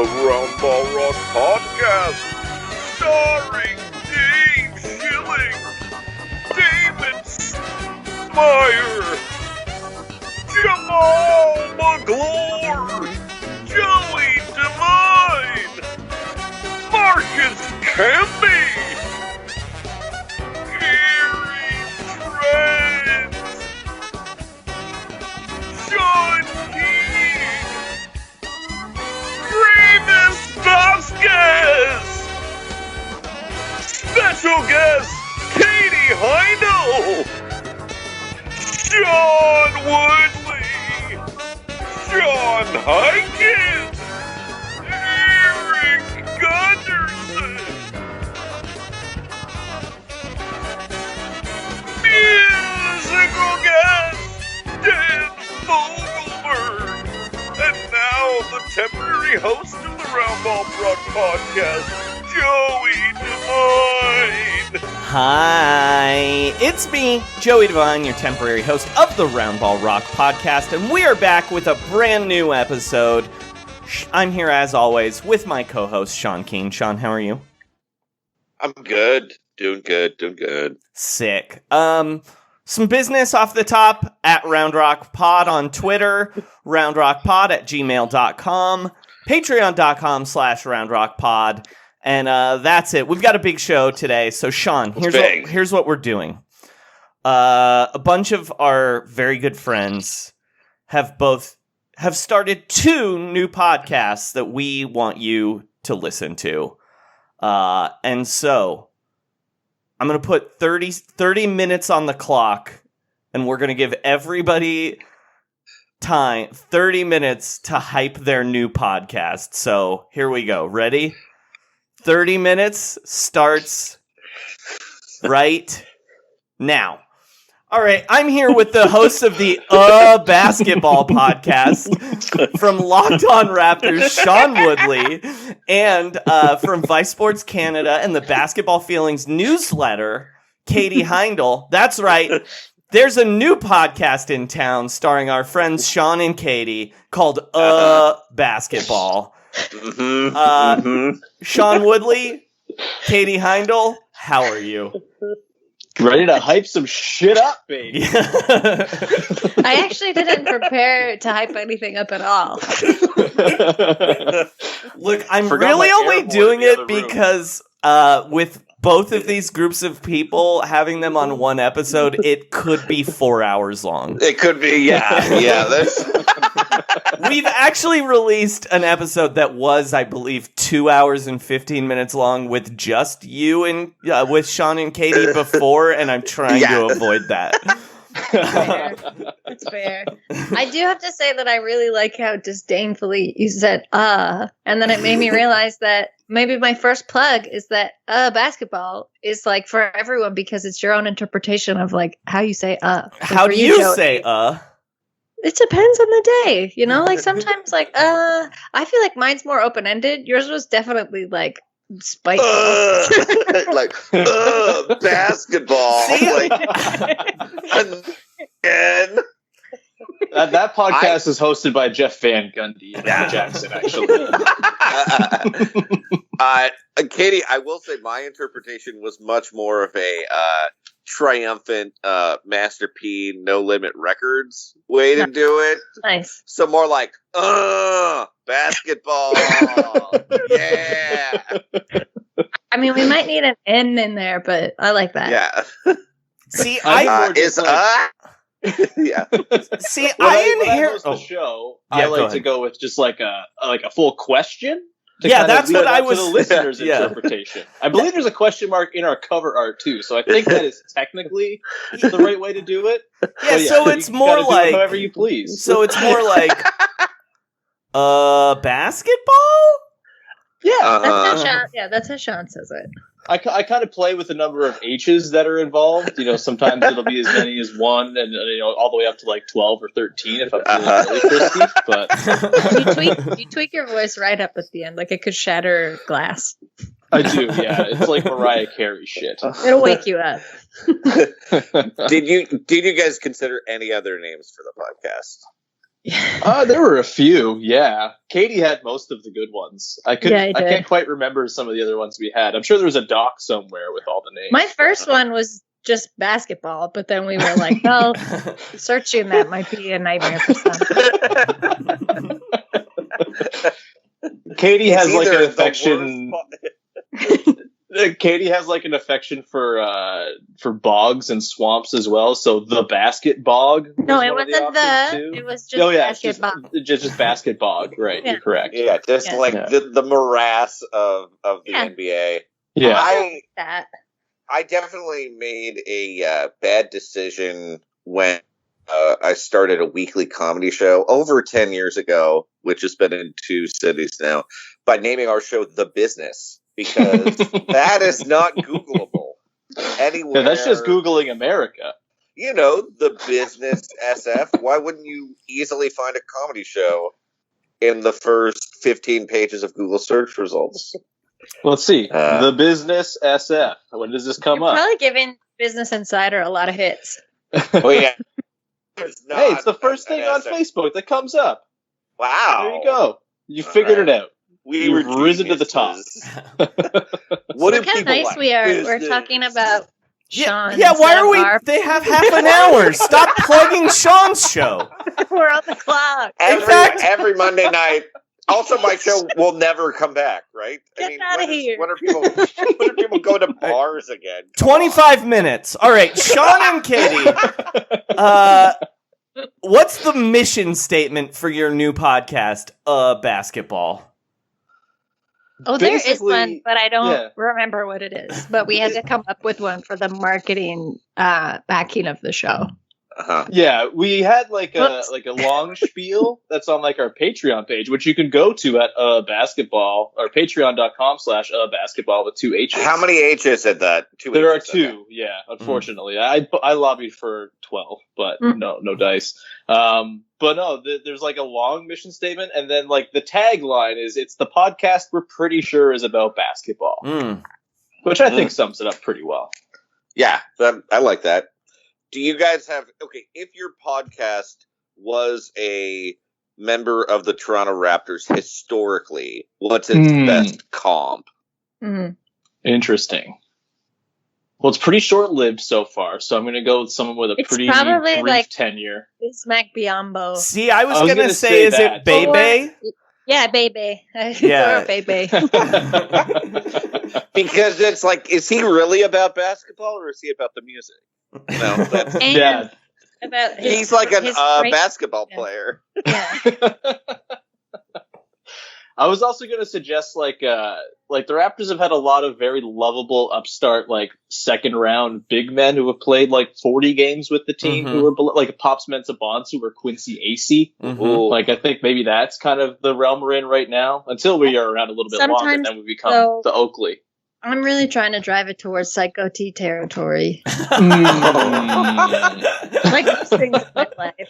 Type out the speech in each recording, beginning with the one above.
the Roundball Rock Podcast, starring Dave Schilling, David Meyer, Jamal McGlure, Joey Devine, Marcus Campy, Gary Trent, Sean King, Remus Vasquez, special guest Katie Heindl, Sean Woodley, Sean Highkin, Erik Gundersen, musical guest Dan Fogelberg, and now the temporary host of the Roundball Rock Podcast, Joey Devine. Hi, it's me, Joey Devine, your temporary host of the Roundball Rock Podcast, and we are back with a brand new episode. I'm here as always with my co-host, Sean King. Sean, how are you? I'm good. Doing good. Sick. Some business off the top at Round Rock Pod on Twitter, roundrockpod@gmail.com, patreon.com/roundrockpod, and that's it. We've got a big show today, so Sean, here's what we're doing. A bunch of our very good friends have started 2 new podcasts that we want you to listen to. And so I'm going to put 30 minutes on the clock, and we're going to give everybody time, 30 minutes to hype their new podcast. So here we go. Ready? 30 minutes starts right now. All right, I'm here with the host of the Basketball podcast from Locked On Raptors, Sean Woodley, and from Vice Sports Canada and the Basketball Feelings newsletter, Katie Heindl. That's right. There's a new podcast in town starring our friends Sean and Katie called Basketball. Sean Woodley, Katie Heindl, how are you? Ready to hype some shit up, baby. I actually didn't prepare to hype anything up at all. Look, I'm really only doing it because with both of these groups of people, having them on one episode, it could be 4 hours long. It could be, yeah. We've actually released an episode that was, I believe, 2 hours and 15 minutes long with just you and with Sean and Katie before, and I'm trying to avoid that. It's fair. I do have to say that I really like how disdainfully you said and then it made me realize that maybe my first plug is that basketball is like for everyone because it's your own interpretation of like how you say How do you say It depends on the day, you know, like sometimes like I feel like mine's more open-ended. Yours was definitely like spiteful. Basketball. Again. That podcast is hosted by Jeff Van Gundy and Jackson, actually. Katie, I will say my interpretation was much more of a triumphant Master P No Limit Records way to do it. Nice. So more like basketball. Yeah. I mean, we might need an N in there, but I like that. Yeah. See, yeah. See, When I host the show, I like to go with just like a full question. That's what I was. To the listener's interpretation. I believe there's a question mark in our cover art too, so I think that is technically the right way to do it. Yeah, so it's more like however you please. So it's more like basketball. Yeah, that's how Sean says it. I kind of play with the number of H's that are involved. You know, sometimes it'll be as many as 1, and all the way up to like 12 or 13 if I'm feeling really crispy. But you tweak your voice right up at the end, like it could shatter glass. I do, yeah. It's like Mariah Carey shit. It'll wake you up. Did you guys consider any other names for the podcast? There were a few, yeah. Katie had most of the good ones. I can't quite remember some of the other ones we had. I'm sure there was a doc somewhere with all the names. My first one was just basketball, but then we were like, well, searching that might be a nightmare for some. Katie has like an affection. Katie has like an affection for bogs and swamps as well. So the basket bog. No, it wasn't it was just basket bog. Just basket bog, right? Yeah. You're correct. Yeah, just the morass of the NBA. Yeah, I definitely made a bad decision when I started a weekly comedy show over 10 years ago, which has been in 2 cities now, by naming our show The Business. Because that is not Googleable anywhere. Yeah, that's just Googling America. You know, The Business SF. Why wouldn't you easily find a comedy show in the first 15 pages of Google search results? Let's see. The Business SF. When does this come up? Probably giving Business Insider a lot of hits. Oh, yeah. Hey, it's the first thing on Facebook that comes up. Wow. There you go. You figured it out. We've risen to the top. What Look how nice we are. We're talking about Sean. Yeah, why are we? They have half an hour. Stop plugging Sean's show. We're on the clock. Every Monday night. Also, my show will never come back, right? Get out of here. When are people going to bars again? 25 minutes. All right, Sean and Katie. What's the mission statement for your new podcast, Basketball? Oh, there is one, but I don't remember what it is. But we had to come up with one for the marketing backing of the show. Uh-huh. Yeah, we had like a long spiel that's on like our Patreon page, which you can go to at basketball or patreon.com/basketball with 2 H's. How many H's at that? 2 There H's are 2. Yeah, unfortunately, I lobbied for 12, but no dice. But no, there's like a long mission statement, and then like the tagline is "It's the podcast we're pretty sure is about basketball," which I think sums it up pretty well. Yeah, I like that. Do you guys have if your podcast was a member of the Toronto Raptors historically, what's its best comp? Interesting. Well, it's pretty short-lived so far, so I'm going to go with someone with a pretty brief tenure. Bismack Biombo. See, I was going to say, is it Bebe? Yeah, Bebe. Yeah, Bebe. Because it's like, is he really about basketball or is he about the music? No, that's he's like a basketball player. Yeah. I was also going to suggest like the Raptors have had a lot of very lovable upstart like second round big men who have played like 40 games with the team who were like Pops Mensah-Bonds who were Quincy Acey. Like I think maybe that's kind of the realm we're in right now until we are around a little bit longer, and then we become the Oakley. I'm really trying to drive it towards Psycho T territory. Like those things in my life.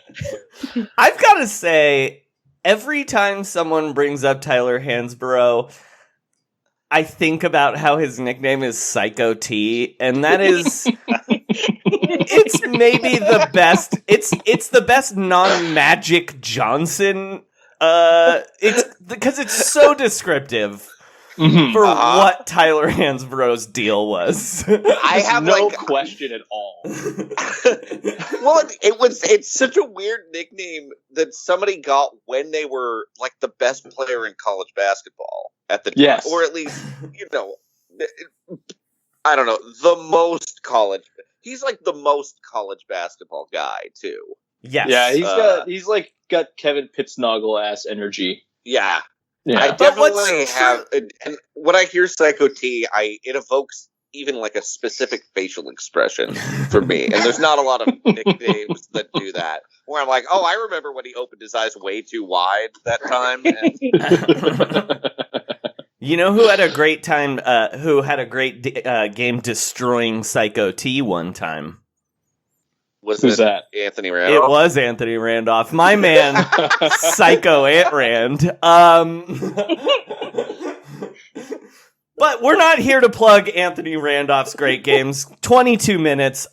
I've got to say, every time someone brings up Tyler Hansborough, I think about how his nickname is Psycho T, and that is it's maybe the best. It's the best non-Magic Johnson. It's because it's so descriptive. For what Tyler Hansborough's deal was. I have no question at all. Well, it's such a weird nickname that somebody got when they were like the best player in college basketball at the time. Yes. Or at least, I don't know, the most college. He's like the most college basketball guy too. Yes. Yeah, he's got Kevin Pittsnogle ass energy. Yeah. Yeah. I definitely have, and when I hear Psycho T, it evokes even like a specific facial expression for me, and there's not a lot of nicknames that do that. Where I'm like, oh, I remember when he opened his eyes way too wide that time. You know who had a great time? Who had a great game destroying Psycho T one time? Who's that? Anthony Randolph? It was Anthony Randolph. My man, Psycho Ant Rand. But we're not here to plug Anthony Randolph's great games. 22 minutes.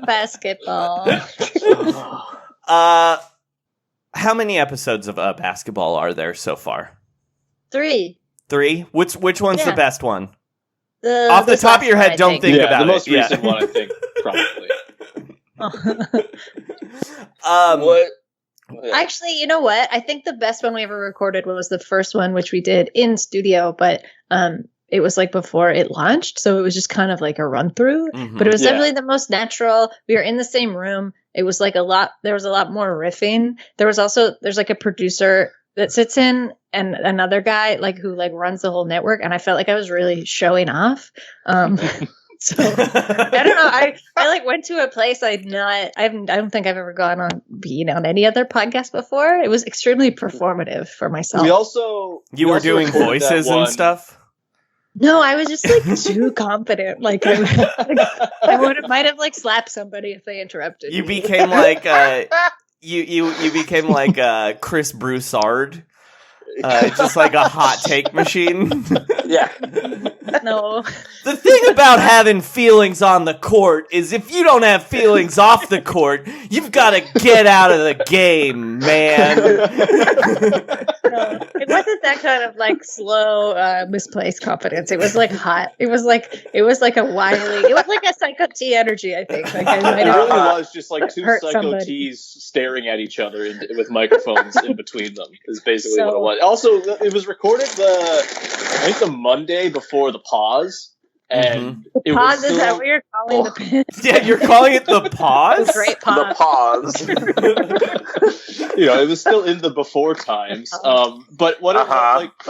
Basketball. How many episodes of Basketball are there so far? 3. 3? Which one's the best one? Off the top of your head, don't think about it. The most recent one, I think, probably. What? Actually, you know what? I think the best one we ever recorded was the first one, which we did in studio, but it was like before it launched, so it was just kind of like a run through. Mm-hmm. But it was definitely the most natural. We were in the same room. It was like there was a lot more riffing. There's like a producer that sits in and another guy like who like runs the whole network, and I felt like I was really showing off. So I don't know. I like went to a place I don't think I've ever gone on being on any other podcast before. It was extremely performative for myself. You were doing voices and stuff? No, I was just like too confident. Like I might have like slapped somebody if they interrupted. You me. became like you became like Chris Broussard. Just like a hot take machine. Yeah. No. The thing about having feelings on the court is if you don't have feelings off the court, you've got to get out of the game, man. No, it wasn't that kind of like slow, misplaced confidence. It was like hot. It was like a wily. It was like a Psycho T energy. I think. Like it really was just like two Psycho Ts staring at each other with microphones in between them. Is basically what it was. Also, it was recorded I think the Monday before the pause. And the pause is that what you're calling the pin? Yeah, you're calling it the pause? The great pause. The pause. It was still in the before times. But what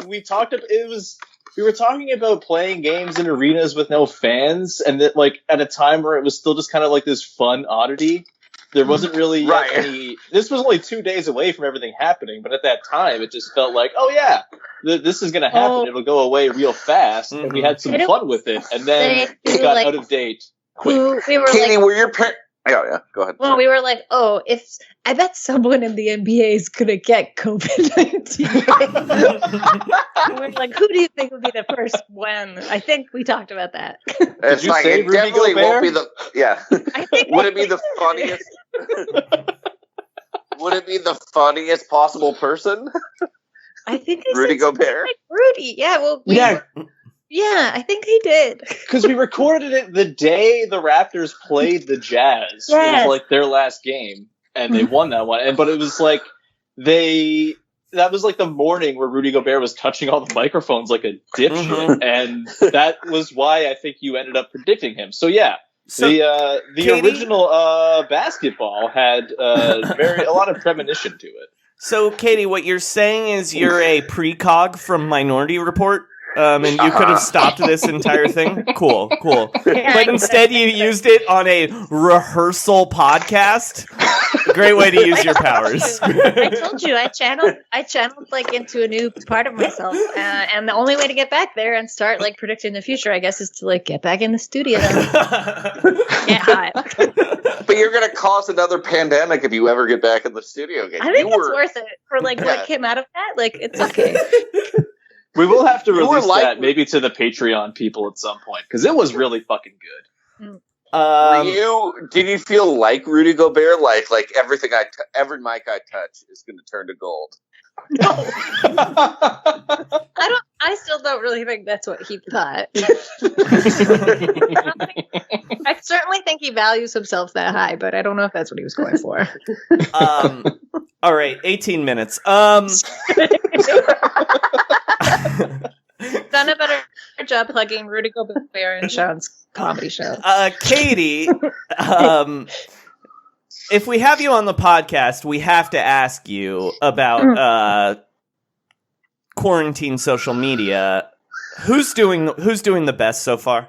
we talked about, we were talking about playing games in arenas with no fans, and that like at a time where it was still just kind of like this fun oddity. There wasn't really any. This was only 2 days away from everything happening, but at that time, it just felt like, oh yeah, this is going to happen. It'll go away real fast, and we had some fun with it, and then it got out of date. Quick. Katie, were your parents? Yeah, go ahead. Well, we were like, I bet someone in the NBA is going to get COVID-19. We're like, who do you think would be the first when? I think we talked about that. It's like, it definitely won't be I think would it be the funniest? Would it be the funniest possible person? I think Rudy Gobert. Like Rudy, yeah. Well, yeah, I think he did. Because we recorded it the day the Raptors played the Jazz. Yes. It was like their last game, and they won that one. But it was like that was like the morning where Rudy Gobert was touching all the microphones like a dipshit, and that was why I think you ended up predicting him. So yeah. So, the Katie? Original basketball had a lot of premonition to it. So, Katie, what you're saying is you're a precog from Minority Report? And you could have stopped this entire thing? Cool. But instead you used it on a rehearsal podcast? Great way to use your powers. I told you, I channeled like into a new part of myself. And the only way to get back there and start like predicting the future, I guess, is to like get back in the studio. Get hot. But you're going to cause another pandemic if you ever get back in the studio again. I think it's worth it for like what came out of that. Like, it's okay. We will have to release that maybe to the Patreon people at some point, because it was really fucking good. Did you feel like Rudy Gobert? Like everything every mic I touch is going to turn to gold? No. I still don't really think that's what he thought. I certainly think he values himself that high, but I don't know if that's what he was going for. All right, 18 minutes. Done a better job plugging Rudy Gobert and Sean's comedy show. Katie, if we have you on the podcast, we have to ask you about quarantine social media. Who's doing the best so far?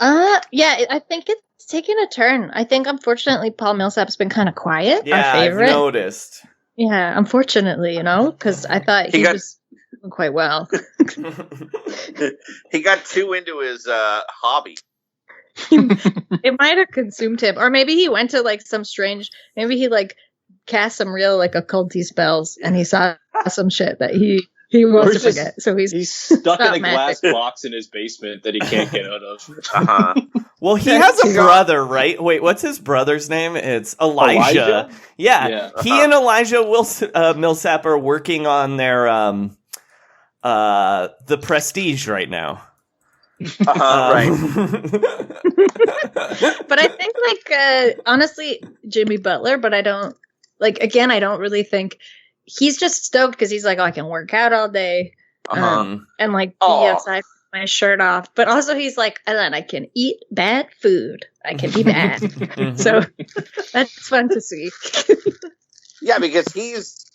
Yeah, I think it's taking a turn. I think, unfortunately, Paul Millsap's been kind of quiet. Yeah, our favorite. I've noticed. Yeah, unfortunately, because I thought he was doing quite well. He got too into his hobby. It might have consumed him, or maybe he went to like some strange. Maybe he like cast some real like occulty spells, and he saw some shit that he wants to forget. So he's stuck in a glass box in his basement that he can't get out of. Well, he has a brother, right? Wait, what's his brother's name? It's Elijah. Yeah. He and Elijah Millsap are working on their the Prestige right now. Right. But I think, like, honestly, Jimmy Butler, but I don't, like, again, I don't really think he's just stoked because he's like, oh, I can work out all day and, like, be outside with my shirt off. But also he's like, and then I can eat bad food. I can be bad. So that's fun to see. Yeah, because he's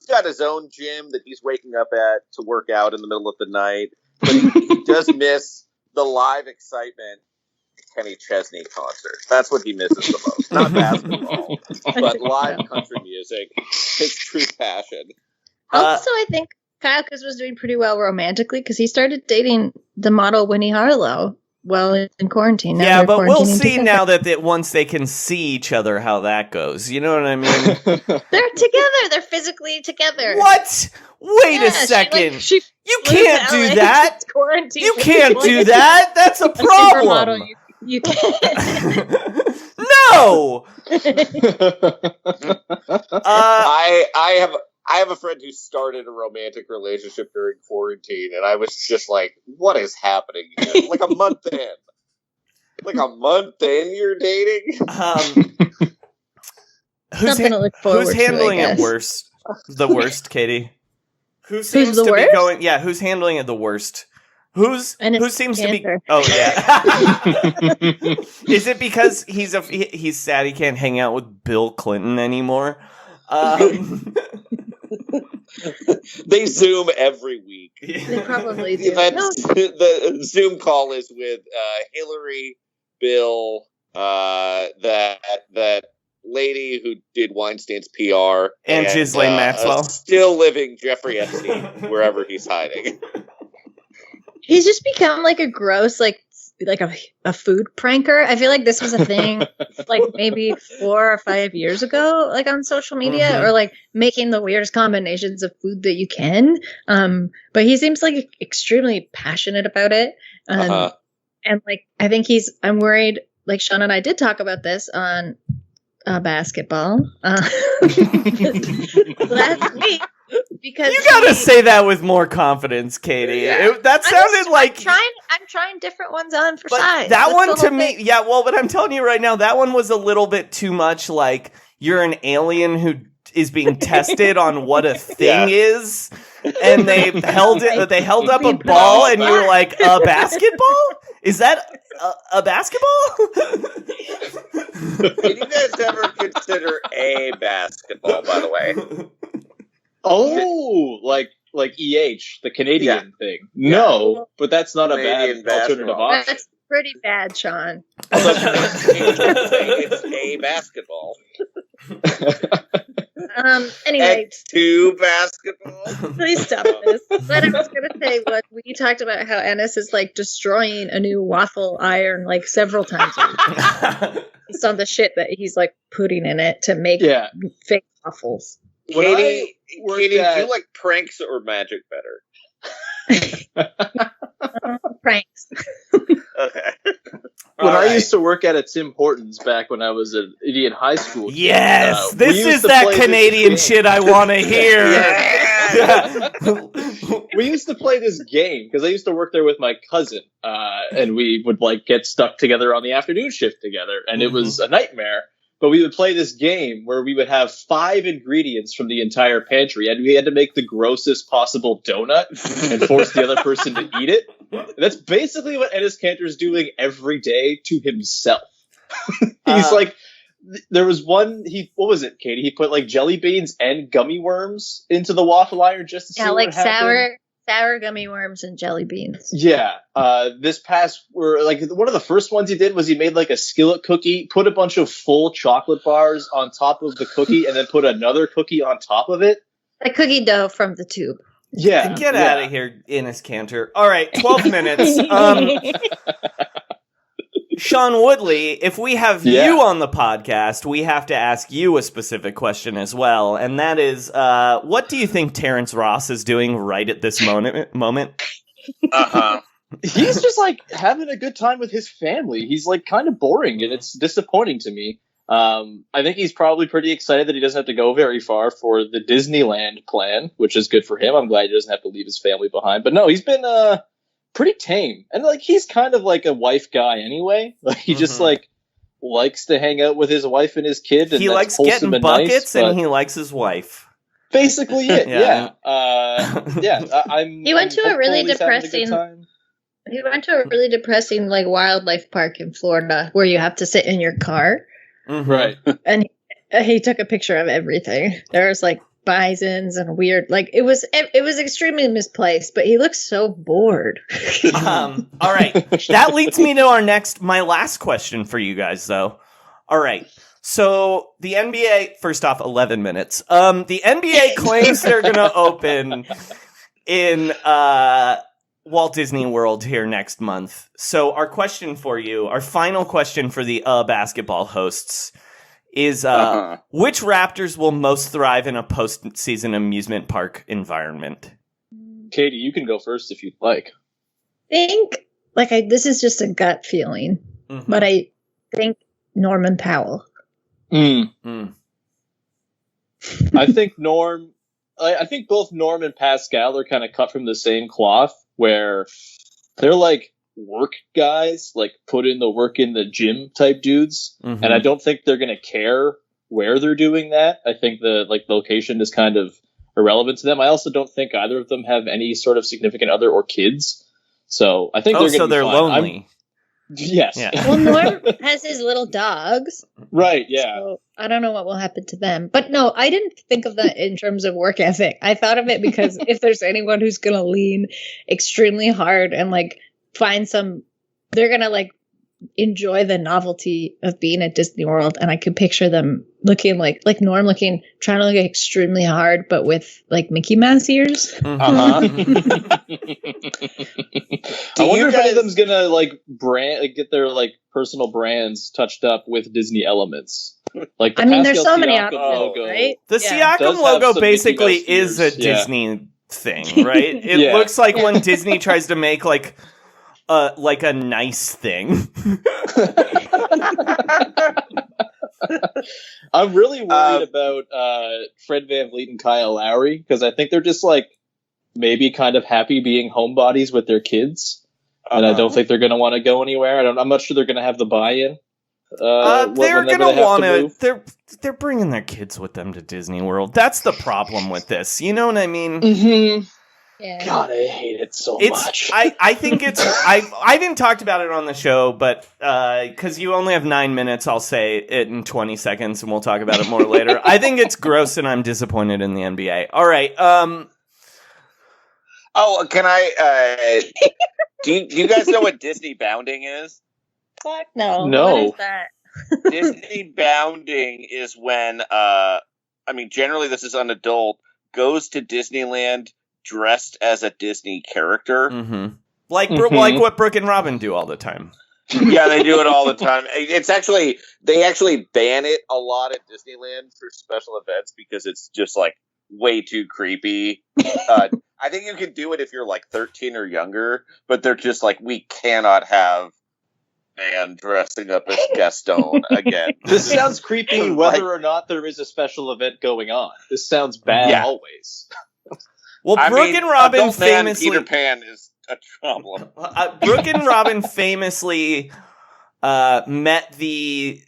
got his own gym that he's waking up at to work out in the middle of the night. But he does miss the live excitement Kenny Chesney concert. That's what he misses the most. Not basketball, but live country music. His true passion. Also, I think Kyle Kuz was doing pretty well romantically because he started dating the model Winnie Harlow while in quarantine. Now but we'll see now that once they can see each other how that goes. You know what I mean? They're together. They're physically together. What? Wait a second. You can't do that. You can't do that. That's a problem. You can't. No. I have a friend who started a romantic relationship during quarantine, and I was just like, what is happening here? Like a month in. You're dating? Who's handling it worst? The worst, Katie? Who seems to be going? Yeah, who's handling it the worst? Who seems to be? Oh yeah. Is it because he's sad he can't hang out with Bill Clinton anymore? They Zoom every week. They probably do. The Zoom call is with Hillary, Bill, that lady who did Weinstein's PR, and Ghislaine Maxwell, still living Jeffrey Epstein wherever he's hiding. He's just become like a gross, like a food pranker. I feel like this was a thing like maybe 4 or 5 years ago, like on social media, or like making the weirdest combinations of food that you can. But he seems like extremely passionate about it. And like, I think I'm worried, like Sean and I did talk about this on basketball last week. Because you gotta say that with more confidence, Katie. Yeah. That sounded like I'm trying different ones on for size. That one to me, yeah. Well, but I'm telling you right now, that one was a little bit too much. Like you're an alien who is being tested on what a thing is, and they held it. They held up a ball, and you were like, "A basketball? Is that a basketball?" Did you guys ever consider a basketball? By the way. Oh, like EH, the Canadian thing. No, but that's not Canadian a bad alternative option. That's pretty bad, Sean. It's a basketball. Anyway. Two baskall. Please stop this. But I was going to say, what we talked about how Ennis is like destroying a new waffle iron like several times a week. It's on the shit that he's like putting in it to make fake waffles. Katie, do you like pranks or magic better? Pranks. Okay. When I used to work at a Tim Hortons back when I was an idiot high school kid, yes, this is that Canadian shit I want to hear. We used to play this game because I used to work there with my cousin, and we would like get stuck together on the afternoon shift together, and it was a nightmare. But we would play this game where we would have 5 ingredients from the entire pantry, and we had to make the grossest possible donut and force the other person to eat it. And that's basically what Ennis Cantor's doing every day to himself. He's like, there was one, what was it, Katie? He put like jelly beans and gummy worms into the waffle iron just to see what would happen. Sour gummy worms and jelly beans. Yeah. This past, one of the first ones he did was he made like a skillet cookie, put a bunch of full chocolate bars on top of the cookie, and then put another cookie on top of it. A cookie dough from the tube. Yeah. Get out of here, Ennis Cantor. All right, 12 minutes. Sean Woodley, if we have you on the podcast, we have to ask you a specific question as well, and that is, what do you think Terrence Ross is doing right at this moment? He's just like having a good time with his family. He's like kind of boring, and it's disappointing to me. I think he's probably pretty excited that he doesn't have to go very far for the Disneyland plan, which is good for him. I'm glad he doesn't have to leave his family behind. But no, he's been pretty tame, and like he's kind of like a wife guy anyway. Like he just like likes to hang out with his wife and his kid. And he likes getting buckets, and he likes his wife. Basically, it. He went to a really depressing. He went to a really depressing like wildlife park in Florida where you have to sit in your car. Right. And he took a picture of everything. There's like bisons and weird, like it was extremely misplaced, but he looks so bored. All right. That leads me to my last question for you guys though. All right. So the NBA, first off, 11 minutes. The NBA claims they're going to open in Walt Disney World here next month. So our question for you, our final question for the basketball hosts is which Raptors will most thrive in a postseason amusement park environment? Katie, you can go first if you'd like. I think this is just a gut feeling, but I think Norman Powell. I think I think both Norm and Pascal are kind of cut from the same cloth, where they're like work guys, like put in the work in the gym type dudes. And I don't think they're going to care where they're doing that. I think the location is kind of irrelevant to them. I also don't think either of them have any sort of significant other or kids. So I think they're lonely. Yes. Yeah. Well, Norm has his little dogs. Right, yeah. So I don't know what will happen to them. But no, I didn't think of that in terms of work ethic. I thought of it because if there's anyone who's going to lean extremely hard and like they're going to like enjoy the novelty of being at Disney World. And I could picture them looking like Norm trying to look extremely hard, but with like Mickey Mouse ears. I wonder if any of them's gonna get their like personal brands touched up with Disney elements. Like there's so many options, logo, right? The Siakam logo basically is a Disney thing, right? It looks like when Disney tries to make like a nice thing. I'm really worried about Fred VanVleet and Kyle Lowry, because I think they're just like maybe kind of happy being homebodies with their kids, and I don't think they're going to want to go anywhere. I'm not sure they're going to have the buy-in. They're going to want to. They're bringing their kids with them to Disney World. That's the problem with this. You know what I mean? Mm-hmm. Yeah. God, I hate it so much. I think it's. I didn't talk about it on the show, but because you only have 9 minutes, I'll say it in 20 seconds, and we'll talk about it more later. I think it's gross, and I'm disappointed in the NBA. All right. Oh, can I? Do you guys know what Disney bounding is? Fuck no. No. What is that? Disney bounding is when generally this is an adult goes to Disneyland dressed as a Disney character. Like what Brooke and Robin do all the time. Yeah, they do it all the time. They actually ban it a lot at Disneyland for special events because it's just like way too creepy. I think you can do it if you're like 13 or younger, but they're just like, we cannot have man dressing up as Gaston again. This sounds creepy whether or not there is a special event going on. This sounds bad always. Well, Brooke and Robin famously... Peter Pan is a problem. Brooke and Robin famously met the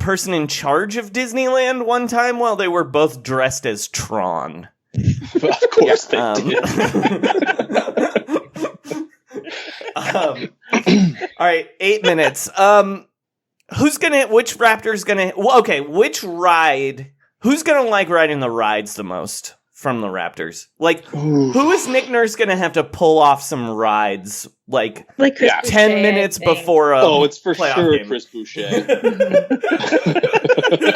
person in charge of Disneyland one time while they were both dressed as Tron. Of course they did. All right, 8 minutes. Which Raptor's gonna... Well, okay, which ride... Who's gonna like riding the rides the most from the Raptors? Like, who is Nick Nurse gonna have to pull off some rides, like Chris 10 Boucher, minutes before a it's for sure game. Chris Boucher. But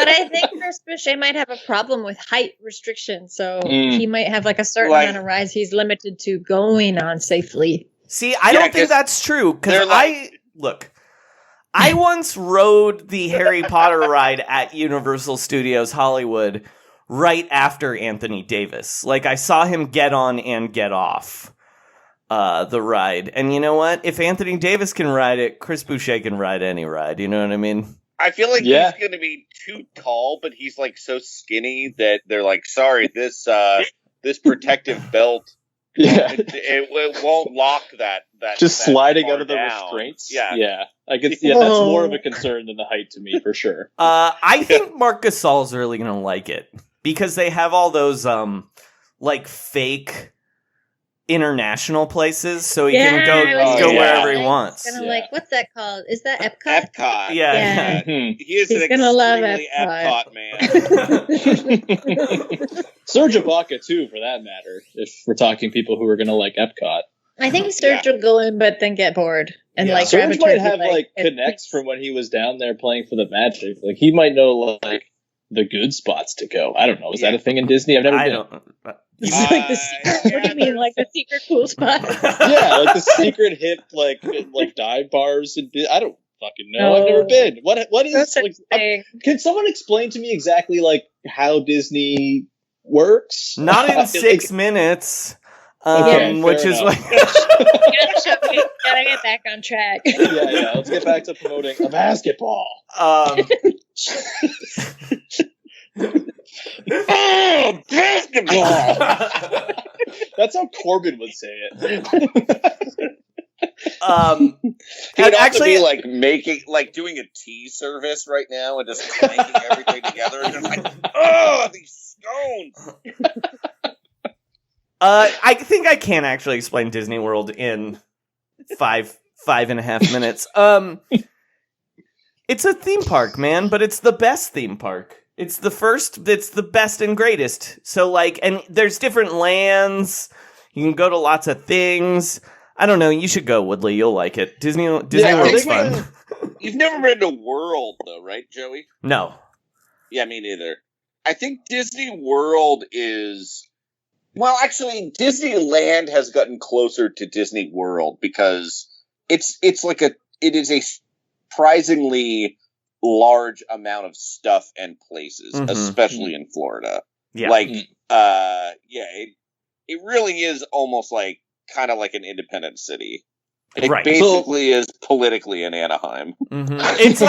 I think Chris Boucher might have a problem with height restrictions, so he might have like a certain amount of rides he's limited to going on safely. See, I don't think that's true, because look, I once rode the Harry Potter ride at Universal Studios Hollywood right after Anthony Davis. Like, I saw him get on and get off the ride. And you know what? If Anthony Davis can ride it, Chris Boucher can ride any ride. You know what I mean? I feel like he's going to be too tall, but he's like so skinny that they're like, sorry, this protective belt, it won't lock that. Just that sliding out of the down. Restraints. Yeah. That's more of a concern than the height to me, for sure. I think Marc Gasol's really going to like it because they have all those like fake international places, so he can go wherever he wants. Gonna like, what's that called? Is that Epcot? Epcot. Yeah. He is He's an gonna love Epcot man. Serge Ibaka too, for that matter. If we're talking people who are gonna like Epcot, I think Serge will go in, but then get bored and like Serge gravitate. might have like connects from when he was down there playing for the Magic. Like he might know like the good spots to go. I don't know. Is that a thing in Disney? I've never been. Like the secret, what do you mean, like the secret cool spot? Yeah, like the secret hip, like dive bars. And I don't fucking know. I've never been. What is? Like, can someone explain to me exactly like how Disney works? Not in 6 minutes. Which is like gotta get back on track. Yeah. Let's get back to promoting a basketball. Oh, basketball! That's how Corbin would say it. He'd actually be like doing a tea service right now and just clanking everything together and just like, oh, these scones. I think I can actually explain Disney World in 5.5 minutes. It's a theme park, man, but it's the best theme park. It's the best and greatest. So, like, and there's different lands. You can go to lots of things. I don't know. You should go, Woodley. You'll like it. Disney World's fun. You've never been to World, though, right, Joey? No. Yeah, me neither. I think Disney World is... Well, actually, Disneyland has gotten closer to Disney World because it is a surprisingly large amount of stuff and places, especially in Florida. Yeah. Like, it really is almost like kind of like an independent city. It basically is politically in Anaheim. Mm-hmm. It's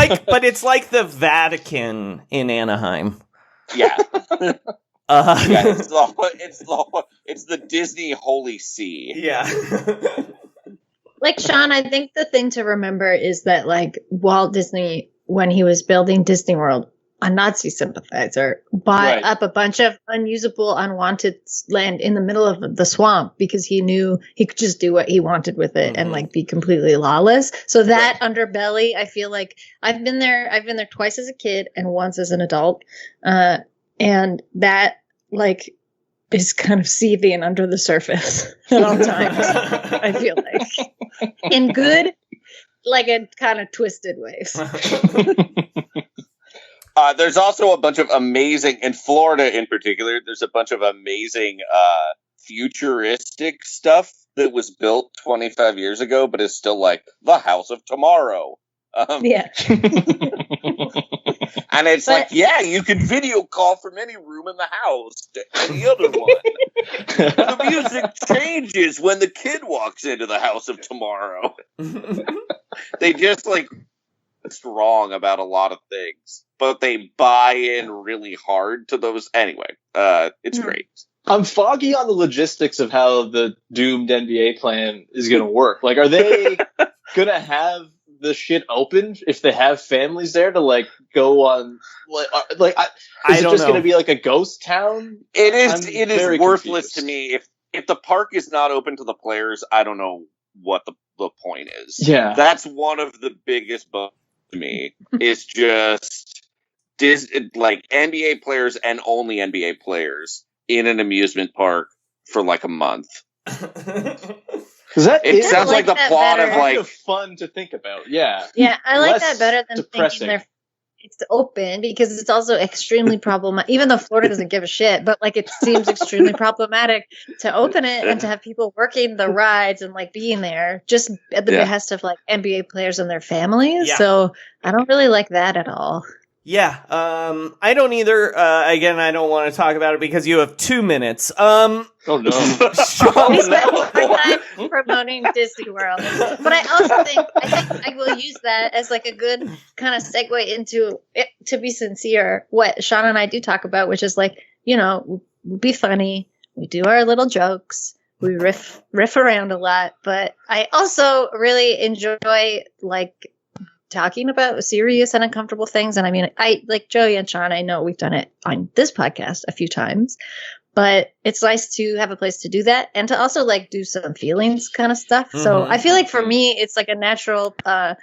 like the Vatican in Anaheim. Yeah. It's the Disney Holy See. Yeah. Like, Sean, I think the thing to remember is that, like, Walt Disney, when he was building Disney World, a Nazi sympathizer, bought up a bunch of unusable, unwanted land in the middle of the swamp because he knew he could just do what he wanted with it and, like, be completely lawless. So that underbelly, I feel like I've been there twice as a kid and once as an adult. And that, like, is kind of seething under the surface at all times, I feel like. In good, like, in kind of twisted ways. There's also a bunch of amazing, in Florida in particular, there's a bunch of amazing futuristic stuff that was built 25 years ago, but is still like the house of tomorrow. And it's you can video call from any room in the house to any other one. The music changes when the kid walks into the house of tomorrow. They just it's wrong about a lot of things, but they buy in really hard to those. Anyway, it's great. I'm foggy on the logistics of how the doomed NBA plan is going to work. Like, are they going to have the shit open if they have families there to like go on? Is it just going to be like a ghost town? It is. It is worthless to me. If the park is not open to the players, I don't know what the point is. Yeah, that's one of the biggest bugs to me. Is just like NBA players and only NBA players in an amusement park for like a month. It sounds like the plot of like fun to think about. Yeah, I like that better than depressing. thinking it's open because it's also extremely problematic. Even though Florida doesn't give a shit, but like it seems extremely problematic to open it and to have people working the rides and like being there just at the behest of like NBA players and their families. Yeah. So I don't really like that at all. Yeah, I don't either. Again, I don't want to talk about it because you have 2 minutes. Oh no! I spent more time promoting Disney World, but I also think I will use that as like a good kind of segue into it, to be sincere, what Sean and I do talk about, which is like, you know, we be funny, we do our little jokes, we riff around a lot, but I also really enjoy like talking about serious and uncomfortable things. And I mean, I like Joey and Sean, I know we've done it on this podcast a few times, but it's nice to have a place to do that and to also like do some feelings kind of stuff. Mm-hmm. So I feel like for me, it's like a natural, of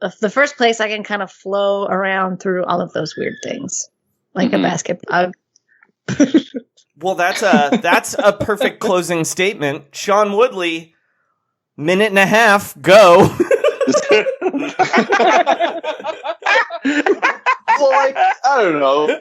the first place I can kind of flow around through all of those weird things, like a basketball. Well, that's a perfect closing statement. Sean Woodley, minute and a half, go. Well, like, I don't know.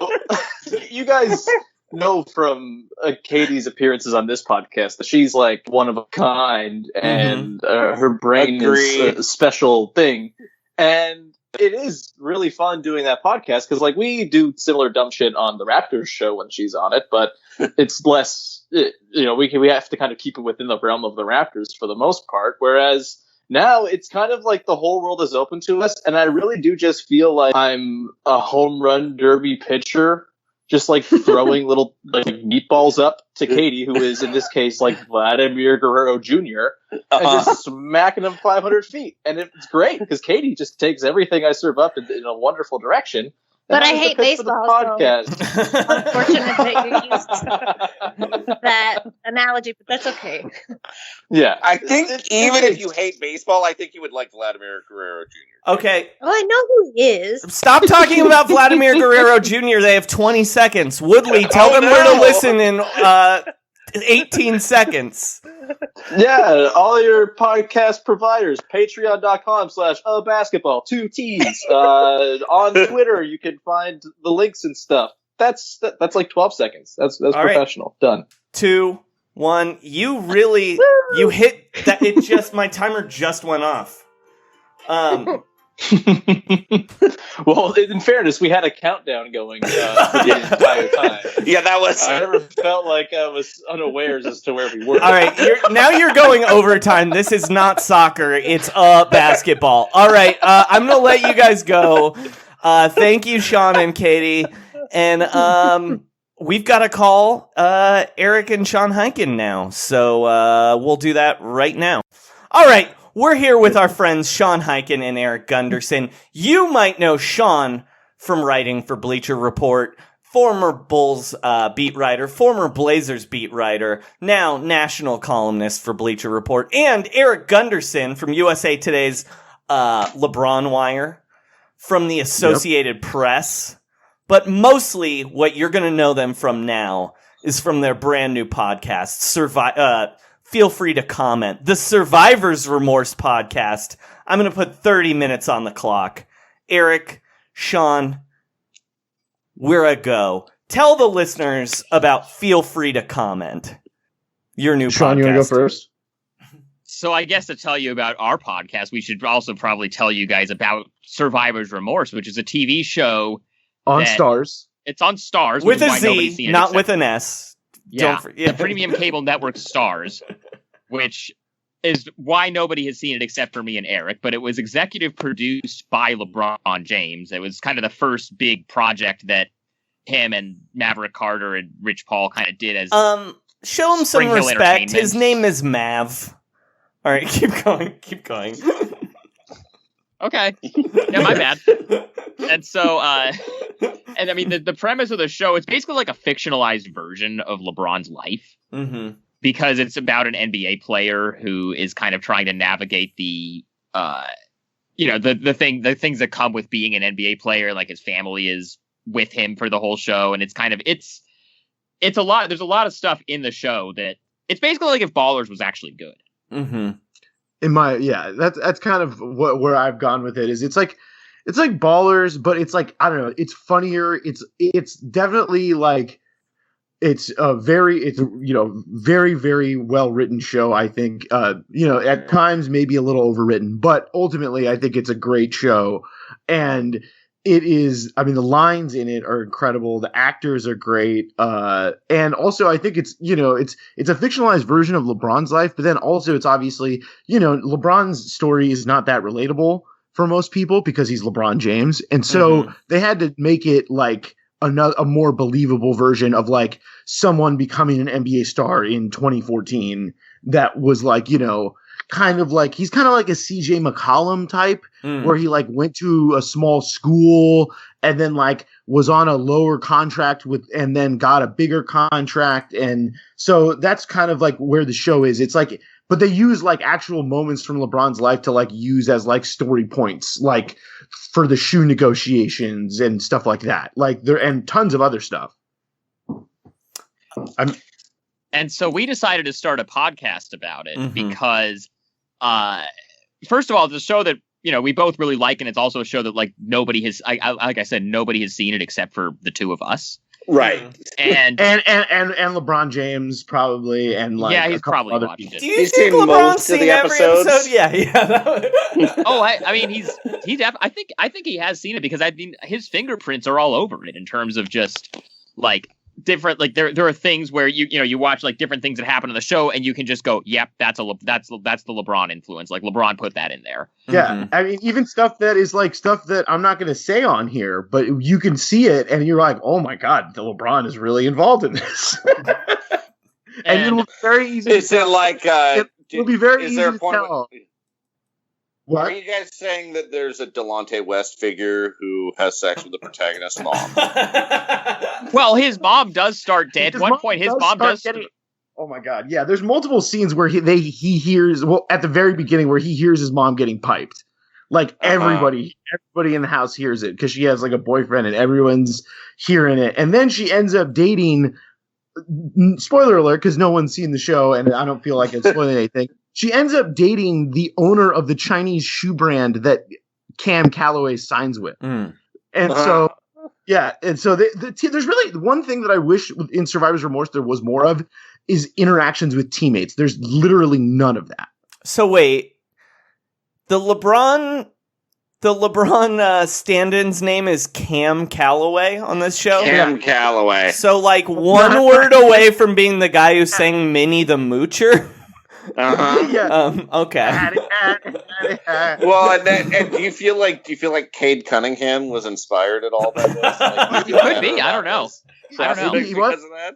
You guys know from Katie's appearances on this podcast that she's like one of a kind, and her brain is a special thing. And it is really fun doing that podcast because, like, we do similar dumb shit on the Raptors show when she's on it, but it's less. You know, we have to kind of keep it within the realm of the Raptors for the most part, whereas. Now it's kind of like the whole world is open to us, and I really do just feel like I'm a home run derby pitcher, just like throwing little like meatballs up to Katie, who is in this case like Vladimir Guerrero Jr., and just smacking them 500 feet, and it's great because Katie just takes everything I serve up in a wonderful direction. But I hate baseball, so unfortunate that you used that analogy, but that's okay. Yeah, I think even if you hate baseball, I think you would like Vladimir Guerrero Jr. Okay. Oh, I know who he is. Stop talking about Vladimir Guerrero Jr. They have 20 seconds. Woodley, tell them where to listen in 18 seconds. Yeah, all your podcast providers, patreon.com/basketball, 2 T's. On Twitter, you can find the links and stuff. That's like 12 seconds. That's all professional. Right. Done. 2, 1. You really, you hit that. It just, my timer just went off. Well, in fairness, we had a countdown going for the entire time. Yeah, that was. I never felt like I was unawares as to where we were. All right, now you're going overtime. This is not soccer; it's basketball. All right, I'm gonna let you guys go. Thank you, Sean and Katie, and we've got to call Erik and Sean Highkin now, so we'll do that right now. All right. We're here with our friends Sean Highkin and Erik Gundersen. You might know Sean from writing for Bleacher Report, former Bulls beat writer, former Blazers beat writer, now national columnist for Bleacher Report, and Erik Gundersen from USA Today's LeBron Wire, from the Associated Press. But mostly what you're going to know them from now is from their brand new podcast, Feel free to comment. The Survivor's Remorse podcast. I'm going to put 30 minutes on the clock. Erik, Sean, we're a go. Tell the listeners about Feel Free to Comment. Your new Sean, podcast. You want to go first? So I guess to tell you about our podcast, we should also probably tell you guys about Survivor's Remorse, which is a TV show. On Starz. It's on Starz. With a Z, not with an S. Yeah, the premium cable network Starz, which is why nobody has seen it except for me and Erik. But it was executive produced by LeBron James. It was kind of the first big project that him and Maverick Carter and Rich Paul kind of did as show him some respect. His name is Mav. All right, keep going. Okay. Yeah, my bad. And so, and I mean, the premise of the show, it's basically like a fictionalized version of LeBron's life. Mm-hmm. Because it's about an NBA player who is kind of trying to navigate the things that come with being an NBA player. Like his family is with him for the whole show. And it's kind of, it's a lot. There's a lot of stuff in the show that it's basically like if Ballers was actually good. Mm-hmm. That's kind of where I've gone with it. Is it's like it's like Ballers, but it's like, I don't know, it's funnier. It's definitely like, it's very, very well written show. I think, at times maybe a little overwritten, but ultimately I think it's a great show. And it is, I mean, the lines in it are incredible. The actors are great. And also I think it's a fictionalized version of LeBron's life, but then also it's obviously, LeBron's story is not that relatable for most people because he's LeBron James. And so they had to make it like a more believable version of like someone becoming an NBA star in 2014 that was like, kind of like, he's kind of like a CJ McCollum type where he like went to a small school and then like was on a lower contract and then got a bigger contract. And so that's kind of like where the show is. It's like, but they use like actual moments from LeBron's life to like use as like story points, like for the shoe negotiations and stuff like that. Like and tons of other stuff. And so we decided to start a podcast about it because, first of all, it's a show that, we both really like, and it's also a show that like nobody has, like I said, nobody has seen it except for the two of us. Right. And LeBron James probably, and like he's probably watched it. Do you think LeBron's seen every episode? Yeah. I mean, I think he has seen it because I mean his fingerprints are all over it in terms of just like different, like there are things where you watch like different things that happen on the show and you can just go, yep, that's the LeBron influence. Like LeBron put that in there. Yeah. I mean, even stuff that is like stuff that I'm not going to say on here, but you can see it and you're like, oh my God, the LeBron is really involved in this. and it'll be very easy. Is it like, it'll be very easy to tell. What? Are you guys saying that there's a Delonte West figure who has sex with the protagonist's mom? Well, his mom does start dead. At one point, his mom does. Oh my God! Yeah, there's multiple scenes where he hears. Well, at the very beginning, where he hears his mom getting piped. Like everybody in the house hears it because she has like a boyfriend, and everyone's hearing it. And then she ends up dating. Spoiler alert, because no one's seen the show, and I don't feel like it's spoiling anything. She ends up dating the owner of the Chinese shoe brand that Cam Calloway signs with. And so, yeah. And so there's really one thing that I wish in Survivor's Remorse there was more of is interactions with teammates. There's literally none of that. So wait, the LeBron stand-in's name is Cam Calloway on this show? Cam Calloway. So like one word away from being the guy who sang Minnie the Moocher? Okay. Well, and do you feel like Cade Cunningham was inspired at all by this? Like, he could be. I don't know. Because of that.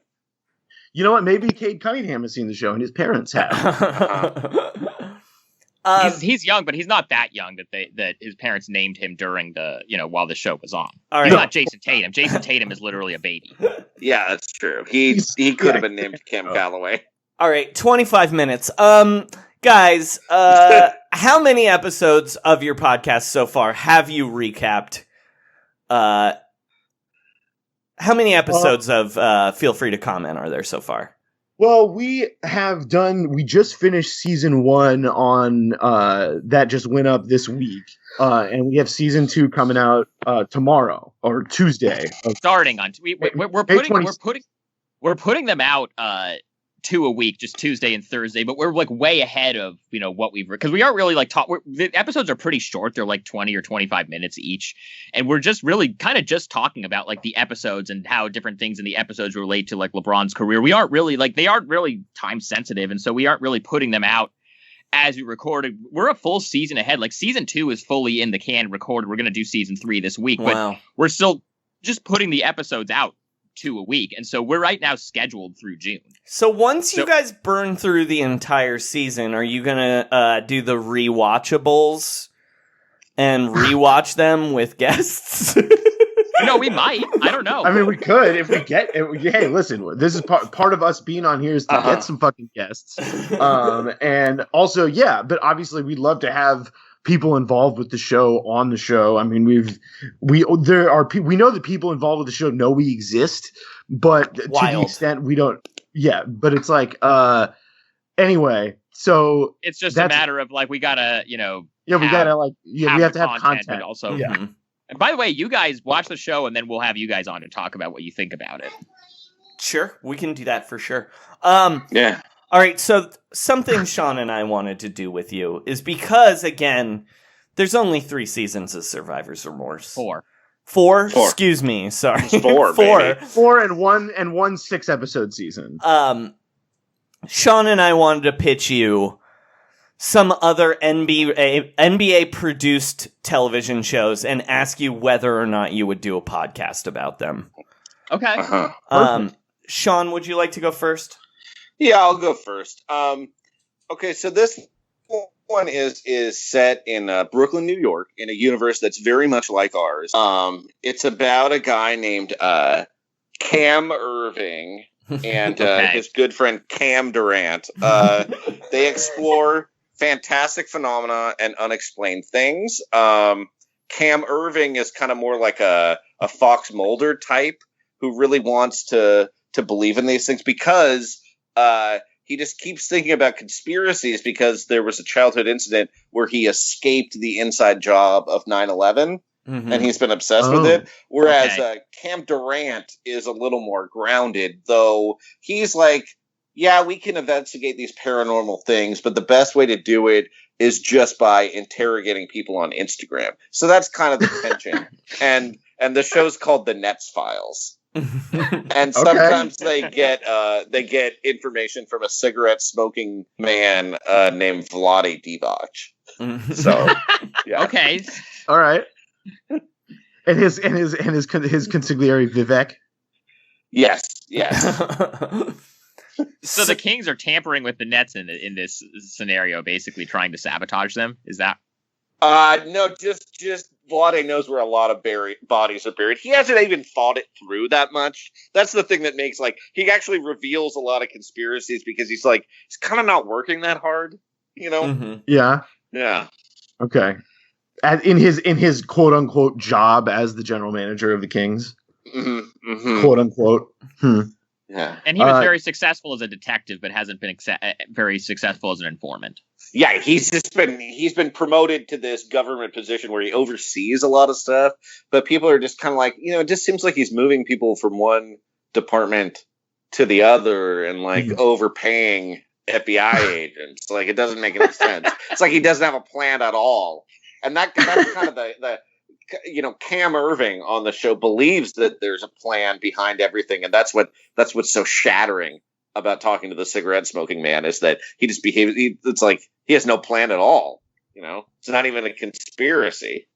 You know what? Maybe Cade Cunningham has seen the show, and his parents have. He's young, but he's not that young that his parents named him during the while the show was on. All right. He's not Jason Tatum. Jason Tatum is literally a baby. Yeah, that's true. He could have been named Cam Calloway. All right, 25 minutes. Guys, how many episodes of your podcast so far have you recapped? How many episodes of Feel Free to Comment are there so far? Well, we just finished season 1 on that just went up this week. And we have season 2 coming out tomorrow or Tuesday. Starting on we're putting them out 2 a week, just Tuesday and Thursday, but we're like way ahead of what we've, because we aren't really like the episodes are pretty short. They're like 20 or 25 minutes each, and we're just really kind of just talking about like the episodes and how different things in the episodes relate to like LeBron's career. We aren't really they aren't really time sensitive, and so we aren't really putting them out as we recorded. We're a full season ahead. Like season 2 is fully in the can recorded. We're going to do season 3 this week, but we're still just putting the episodes out 2 a week, and so we're right now scheduled through June. So once you guys burn through the entire season, are you gonna do the rewatchables and rewatch them with guests? No, we might. I don't know. I mean, we could if we get. Hey, listen, this is part of us being on here is to get some fucking guests, and also, yeah. But obviously, we'd love to have people involved with the show on the show. I mean, we know that people involved with the show know we exist, but to the extent we don't. Yeah, but it's like anyway. So it's just a matter of like we gotta we have to have content, but also And by the way, you guys watch the show, and then we'll have you guys on to talk about what you think about it. Sure, we can do that for sure. Yeah. All right, so something Sean and I wanted to do with you is because, again, there's only 3 seasons of Survivor's Remorse. 4. 4? Excuse me, sorry. It's 4, 4. baby. 4 and 1 6-episode season. Sean and I wanted to pitch you some other NBA produced television shows and ask you whether or not you would do a podcast about them. Okay. Uh-huh. Sean, would you like to go first? Yeah, I'll go first. Okay, so this one is set in Brooklyn, New York, in a universe that's very much like ours. It's about a guy named Cam Irving and his good friend Cam Durant. They explore fantastic phenomena and unexplained things. Cam Irving is kind of more like a Fox Mulder type who really wants to believe in these things because he just keeps thinking about conspiracies because there was a childhood incident where he escaped the inside job of 9/11. And he's been obsessed with it. Whereas Cam Durant is a little more grounded, though he's like, yeah, we can investigate these paranormal things, but the best way to do it is just by interrogating people on Instagram. So that's kind of the tension. And the show's called The Nets Files. And sometimes they get information from a cigarette smoking man named Vlade Divac. So yeah. Okay. All right. And his consigliere Vivek. Yes. So the Kings are tampering with the Nets in this scenario, basically trying to sabotage them. Is that? No, just Vlade knows where a lot of bodies are buried. He hasn't even thought it through that much. That's the thing that makes he actually reveals a lot of conspiracies because he's kind of not working that hard, you know? Mm-hmm. Yeah. Yeah. Okay. In his quote unquote job as the general manager of the Kings, quote unquote. Yeah. And he was very successful as a detective, but hasn't been very successful as an informant. Yeah, he's been promoted to this government position where he oversees a lot of stuff, but people are just kind of like, it just seems like he's moving people from one department to the other and overpaying FBI agents. It doesn't make any sense. It's like he doesn't have a plan at all. And that's kind of the Cam Irving on the show believes that there's a plan behind everything, and that's what's so shattering about talking to the cigarette smoking man is that he just behaves. It's like he has no plan at all. It's not even a conspiracy.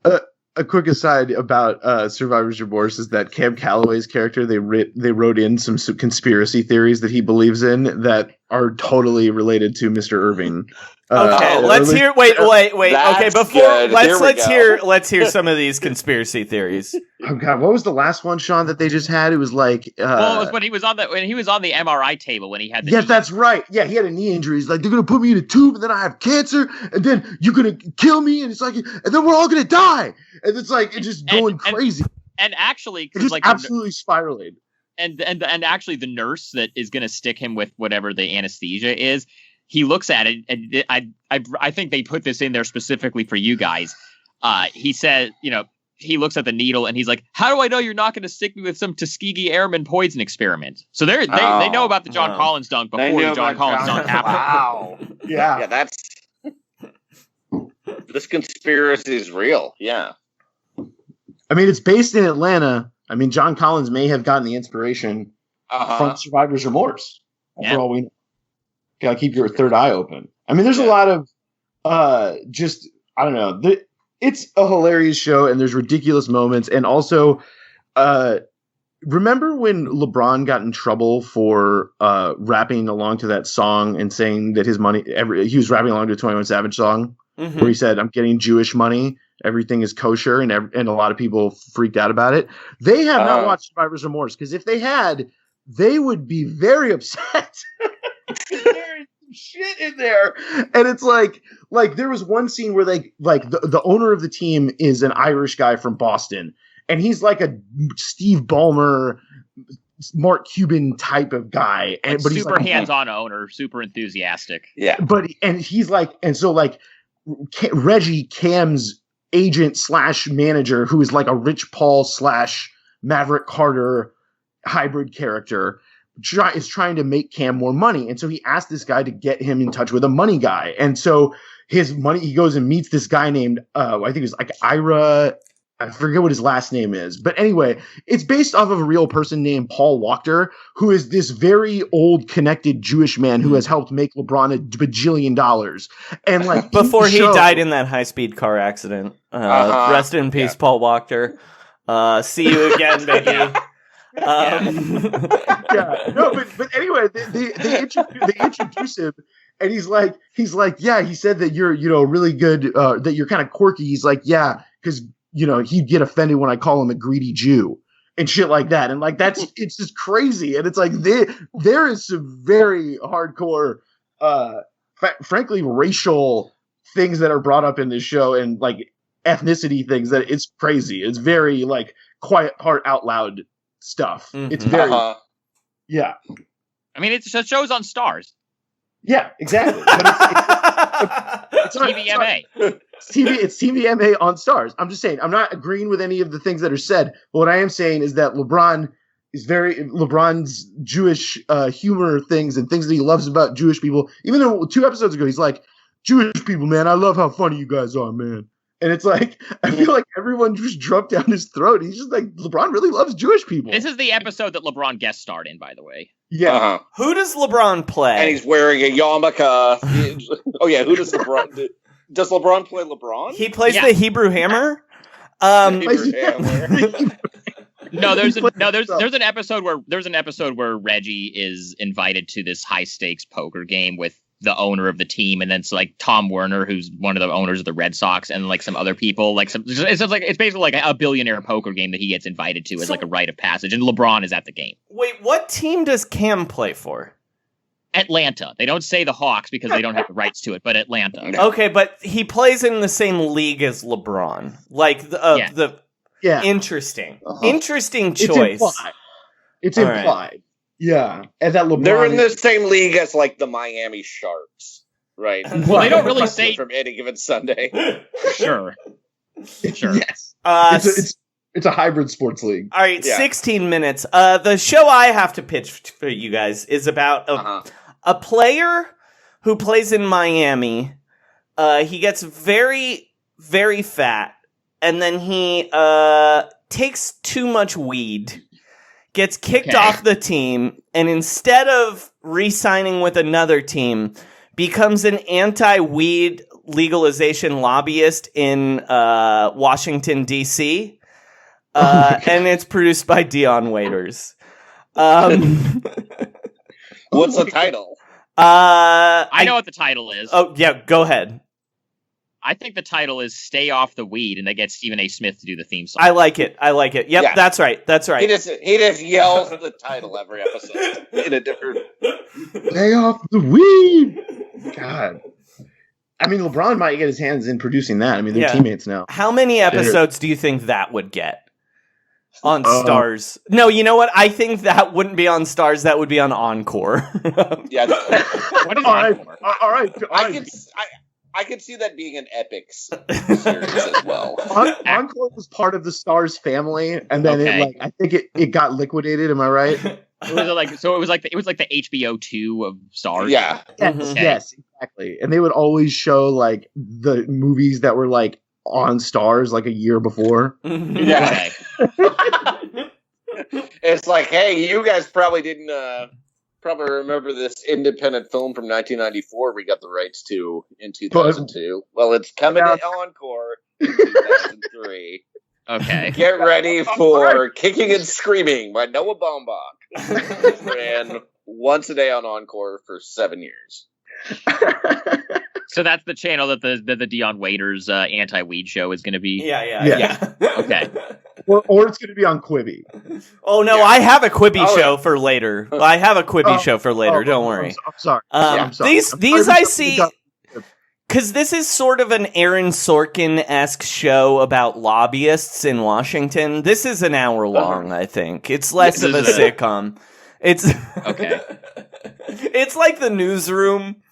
A quick aside about Survivor's Remorse is that Cam Calloway's character, they wrote in some conspiracy theories that he believes in that are totally related to Mr. Irving. Okay, let's hear. Wait. Okay, before good. let's hear some of these conspiracy theories. Oh God, what was the last one, Sean, that they just had? It was like. It was when he was on the MRI table when he had. Yes, that's right. Yeah, he had a knee injury. He's like, they're gonna put me in a tube, and then I have cancer, and then you're gonna kill me, and it's like, and then we're all gonna die, and it's like it's just going crazy. And actually, it's just absolutely spiraling. And actually, the nurse that is gonna stick him with whatever the anesthesia is. He looks at it, and I think they put this in there specifically for you guys. He said, he looks at the needle, and he's like, "How do I know you're not going to stick me with some Tuskegee Airmen poison experiment?" So they know about the John Collins dunk before the John Collins dunk happened. Wow. Yeah, that's this conspiracy is real. Yeah. I mean, it's based in Atlanta. I mean, John Collins may have gotten the inspiration from Survivor's Remorse. For all we know. Gotta keep your third eye open. I mean, there's a lot of I don't know. It's a hilarious show, and there's ridiculous moments. And also, remember when LeBron got in trouble for rapping along to that song and saying that his money, he was rapping along to a 21 Savage song where he said, "I'm getting Jewish money. Everything is kosher," and a lot of people freaked out about it. They have not watched Survivor's Remorse because if they had, they would be very upset. There's some shit in there, and it's like there was one scene where the owner of the team is an Irish guy from Boston, and he's like a Steve Ballmer, Mark Cuban type of guy, but he's super hands-on owner, super enthusiastic. Yeah, so Reggie, Cam's agent / manager who is like a Rich Paul / Maverick Carter hybrid character is trying to make Cam more money. And so he asked this guy to get him in touch with a money guy. And so he goes and meets this guy named, I think it was like Ira. I forget what his last name is. But anyway, it's based off of a real person named Paul Wachter, who is this very old, connected Jewish man who has helped make LeBron $1 bajillion. And like before he died in that high-speed car accident. Rest in peace, Paul Wachter. See you again, baby. But anyway, they introduce him, and he's like, yeah, he said that you're, really good, that you're kind of quirky. He's like, yeah, because he'd get offended when I call him a greedy Jew and shit like that, and like it's just crazy, and it's like there is some very hardcore, frankly, racial things that are brought up in this show, and like ethnicity things that it's crazy. It's very like quiet heart out loud stuff. Mm-hmm. It's very, yeah. I mean, it's shows on Stars. Yeah, exactly. But it's TVMA. It's TVMA on Stars. I'm just saying, I'm not agreeing with any of the things that are said, but what I am saying is that LeBron's Jewish humor things and things that he loves about Jewish people, even though 2 episodes ago he's like, Jewish people, man, I love how funny you guys are, man. And it's like, I feel like everyone just dropped down his throat. He's just like, LeBron really loves Jewish people. This is the episode that LeBron guest starred in, by the way. Yeah. Uh-huh. Who does LeBron play? And he's wearing a yarmulke. Oh, yeah. Who does LeBron? Does LeBron play LeBron? He plays the Hebrew Hammer. Hebrew Hammer. No, there's an episode where Reggie is invited to this high stakes poker game with the owner of the team, and then it's like Tom Werner, who's one of the owners of the Red Sox, and like some other people, like it's basically like a billionaire poker game that he gets invited to as like a rite of passage, and LeBron is at the game. Wait, what team does Cam play for? Atlanta. They don't say the Hawks because they don't have the rights to it, but Atlanta. Okay, but he plays in the same league as LeBron. Like interesting. Interesting choice. It's implied. Right. Yeah, and that LeBron. They're in the same league as like the Miami Sharks, right? Well, they don't really say from any given Sunday. Sure. Yes. It's a hybrid sports league. All right, 16 minutes. The show I have to pitch for you guys is about a player who plays in Miami. He gets very, very fat, and then he takes too much weed. Gets kicked off the team, and instead of re-signing with another team, becomes an anti-weed legalization lobbyist in Washington, D.C., and it's produced by Dion Waiters. What's the title? I know what the title is. Oh, yeah, go ahead. I think the title is "Stay Off the Weed," and they get Stephen A. Smith to do the theme song. I like it. Yep, yeah. That's right. He just yells the title every episode in a different. Stay off the weed. God. I mean, LeBron might get his hands in producing that. I mean, they're teammates now. How many episodes do you think that would get on Stars? No, you know what? I think that wouldn't be on Stars. That would be on Encore. Yeah. What is Encore? All right. I could see that being an epic series as well. Encore was part of the Stars family, and then I think it got liquidated. Am I right? It was like the HBO 2 of Stars. Yeah. Yes, exactly. And they would always show like the movies that were like on Stars like a year before. Yeah. It's like, hey, you guys probably didn't probably remember this independent film from 1994 we got the rights to in 2002. Well, it's coming to Encore in 2003. Okay. Get ready for Kicking and Screaming by Noah Baumbach. Ran once a day on Encore for 7 years. So that's the channel that the Dion Waiters anti-weed show is going to be? Yeah. Okay. Or it's going to be on Quibi. Oh, no, I have a Quibi show for later. I have a Quibi show for later. Don't worry. I'm sorry. I'm sorry. These I see... Because this is sort of an Aaron Sorkin-esque show about lobbyists in Washington. This is an hour long, I think. It's less of a sitcom. It's okay. It's like the Newsroom,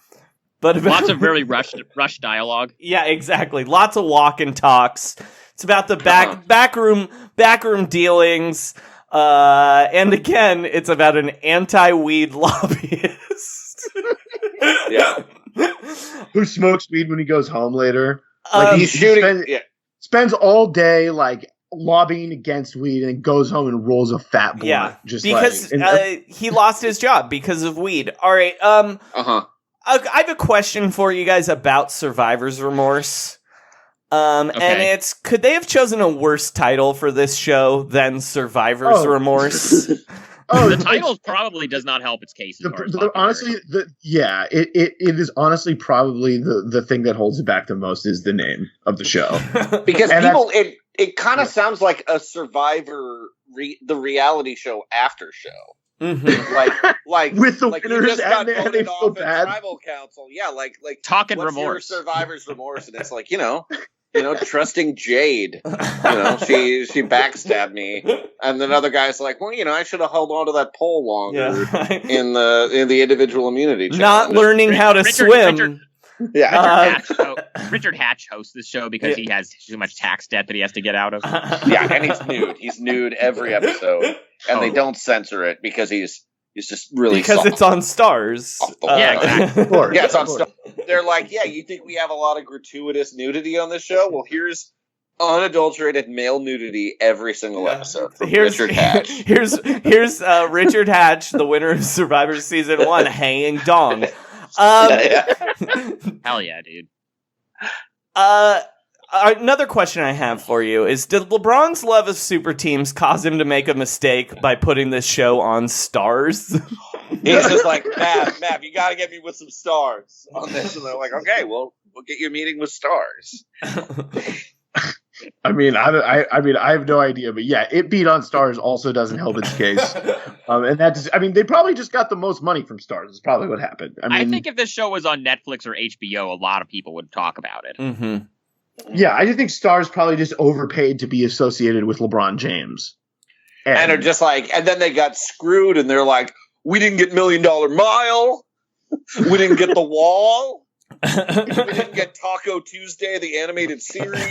But lots of very rushed dialogue. Yeah, exactly. Lots of walk and talks. It's about the backroom dealings. And again, it's about an anti-weed lobbyist. Yeah. Who smokes weed when he goes home later? He's shooting. Spends all day like lobbying against weed and goes home and rolls a fat blunt. Yeah, just because he lost his job because of weed. All right. I have a question for you guys about survivor's remorse. And it's, could they have chosen a worse title for this show than Survivor's Remorse? The title probably does not help its case. Honestly, it is honestly probably the thing that holds it back the most is the name of the show. Because it kind of sounds like a Survivor, the reality show after show. Mm-hmm. like with the like winners you just got and they voted feel off at bad. tribal council. Yeah, like talking what's remorse. Your survivor's remorse, and it's like trusting Jade. She backstabbed me, and then other guys like, well, I should have held on to that pole longer in the individual immunity challenge. Not learning how to swim. Richard Hatch hosts this show because he has too much tax debt that he has to get out of. Yeah, and he's nude. He's nude every episode, and they don't censor it because he's just really because soft. It's on Stars. Exactly. Yeah, it's on Stars. They're like, yeah, you think we have a lot of gratuitous nudity on this show? Well, here's unadulterated male nudity every single episode from Richard Hatch. Here's Richard Hatch, the winner of Survivor Season 1, hanging dong. Hell yeah, dude. Another question I have for you is, did LeBron's love of super teams cause him to make a mistake by putting this show on Stars? He's just like, Mav, you got to get me with some stars on this. And they're like, okay, well, we'll get you a meeting with Stars. I mean, I have no idea, but yeah, it beat on Stars also doesn't help its case. They probably just got the most money from Stars. Is probably what happened. I think if this show was on Netflix or HBO, a lot of people would talk about it. Mm-hmm. Yeah, I just think Stars probably just overpaid to be associated with LeBron James, and are just like, and then they got screwed, and they're like, we didn't get $1 Million Mile, we didn't get The Wall. We didn't get Taco Tuesday, the animated series.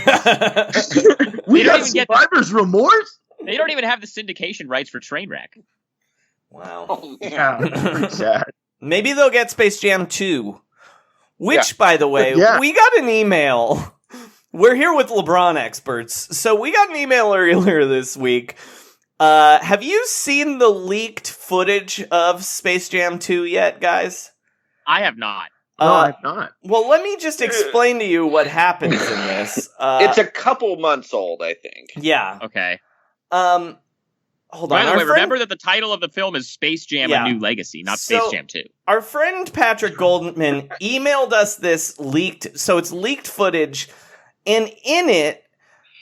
We got Survivor's Remorse? They don't even have the syndication rights for Trainwreck. Wow. Oh, yeah, pretty sad. Maybe they'll get Space Jam 2. Which, by the way, we got an email. We're here with LeBron experts. So we got an email earlier this week. Have you seen the leaked footage of Space Jam 2 yet, guys? I have not. No, I've not. Well, let me just explain to you what happens in this. It's a couple months old, I think. Yeah. Okay. Hold on. By the way, remember that the title of the film is Space Jam: A New Legacy, not Space Jam 2. Our friend Patrick Goldman emailed us this leaked, so it's leaked footage, and in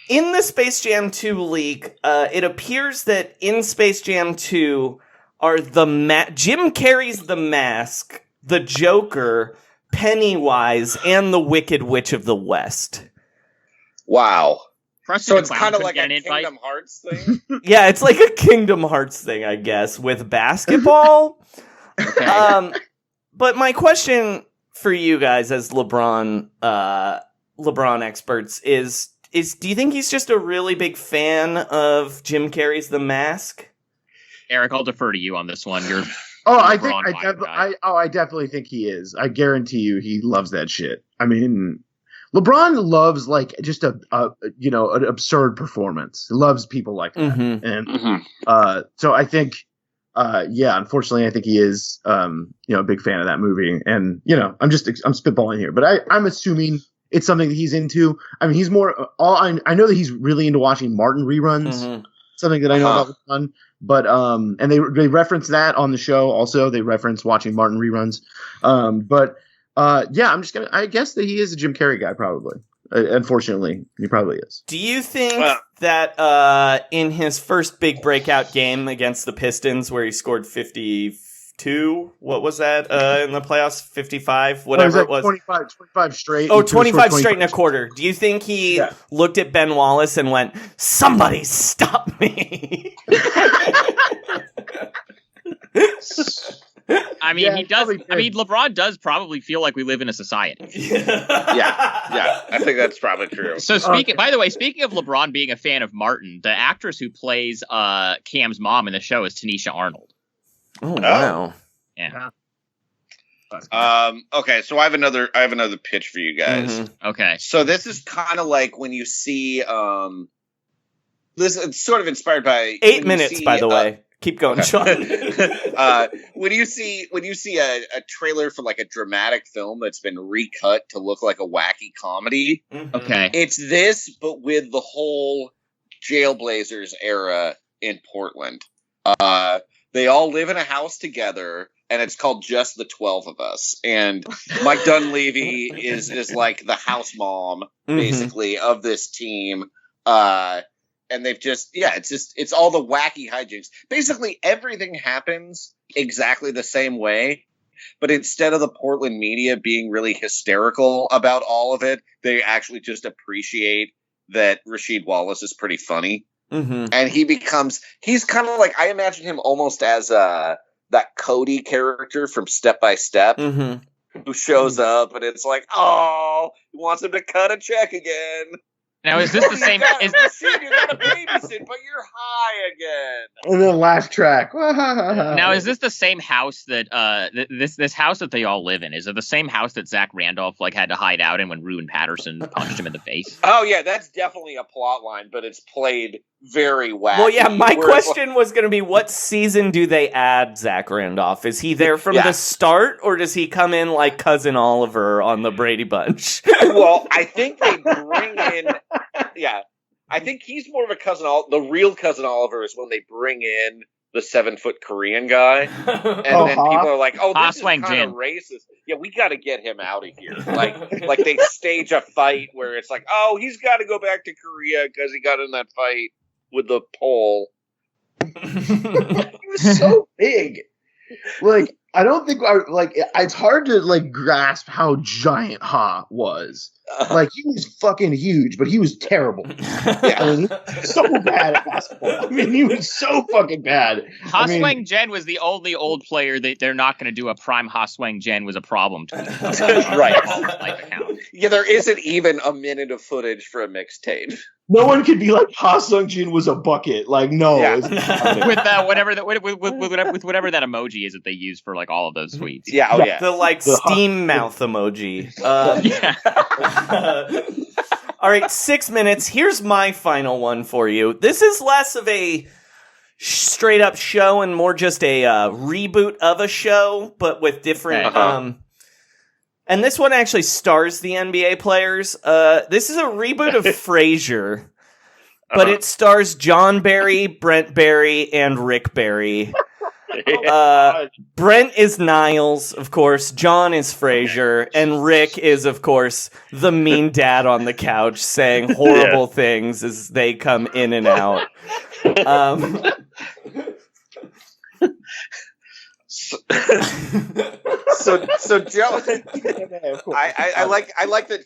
the Space Jam 2 leak, it appears that in Space Jam 2 are Jim Carrey's The Mask, the Joker, Pennywise, and the Wicked Witch of the West. Wow. So it's kind of like a Kingdom Hearts thing? Yeah, it's like a Kingdom Hearts thing, I guess, with basketball. Okay. But my question for you guys as LeBron experts is do you think he's just a really big fan of Jim Carrey's The Mask? Eric, I'll defer to you on this one. I definitely think he is. I guarantee you he loves that shit. I mean, LeBron loves like just an absurd performance. He loves people like that. Mm-hmm. And so I think unfortunately I think he is a big fan of that movie. And I'm spitballing here, but I'm assuming it's something that he's into. I mean, he's more I know that he's really into watching Martin reruns. Mm-hmm. Something that I know about LeBron. But and they reference that on the show also. They reference watching Martin reruns. I guess that he is a Jim Carrey guy probably. Unfortunately, he probably is. Do you think that in his first big breakout game against the Pistons where he scored 52, what was that in the playoffs? 55, whatever it was. 25 straight. Oh, 25 straight in a quarter. Do you think he looked at Ben Wallace and went, "Somebody stop me"? I mean, Yeah, he does. probably I mean, LeBron does probably feel like we live in a society. Yeah, I think that's probably true. So by the way, speaking of LeBron being a fan of Martin, the actress who plays Cam's mom in the show is Tanisha Arnold. Oh wow. Yeah. Okay, so I have another pitch for you guys. Mm-hmm. Okay. So this is kind of like when you see this it's sort of inspired by 8 minutes, by the way. Keep going, Sean. When you see a trailer for like a dramatic film that's been recut to look like a wacky comedy, Okay. it's this but with the whole Jailblazers era in Portland. They all live in a house together, and it's called Just the 12 of Us. And Mike Dunleavy is like the house mom, basically, of this team. And they've it's all the wacky hijinks. Basically, everything happens exactly the same way. But instead of the Portland media being really hysterical about all of it, they actually just appreciate that Rasheed Wallace is pretty funny. Mm-hmm. And he's kind of like, I imagine him almost as that Cody character from Step by Step, who shows up and it's like, oh, he wants him to cut a check again. Now, is this the same? You got a babysit, but you're high again. And then last track. Now, is this the same house that this house that they all live in? Is it the same house that Zach Randolph had to hide out in when Ruben Patterson punched him in the face? Oh yeah, that's definitely a plot line, but it's played very wacky. Well, yeah, my question was going to be, what season do they add Zach Randolph? Is he there from the start, or does he come in like Cousin Oliver on the Brady Bunch? Well, I think they bring in... Yeah, I think he's more of a Cousin Oliver. The real Cousin Oliver is when they bring in the 7-foot Korean guy, and then people are like, "Oh, this is kind of racist." Yeah, we got to get him out of here. Like they stage a fight where it's like, "Oh, he's got to go back to Korea because he got in that fight with the pole." He was so big. Like, I don't think it's hard to grasp how giant Ha was. Like, he was fucking huge, but he was terrible. Yeah. I mean, he was so bad at basketball. I mean, he was so fucking bad. Ha Swang Jen was the only old player that they're not going to do a prime Ha Swang Jen was a problem to. Right. Yeah, there isn't even a minute of footage for a mixtape. No one could be like, Ha Sung Jin was a bucket. Like, no. Yeah. With whatever that emoji is that they use for all of those tweets. Yeah, oh yeah. The steam mouth emoji. All right, 6 minutes. Here's my final one for you. This is less of a straight up show and more just a reboot of a show, but with different. And this one actually stars the NBA players. This is a reboot of Frasier, but it stars John Barry, Brent Barry, and Rick Barry. Brent is Niles, of course. John is Frasier, and Rick is, of course, the mean dad on the couch saying horrible things as they come in and out. So Joe, I like that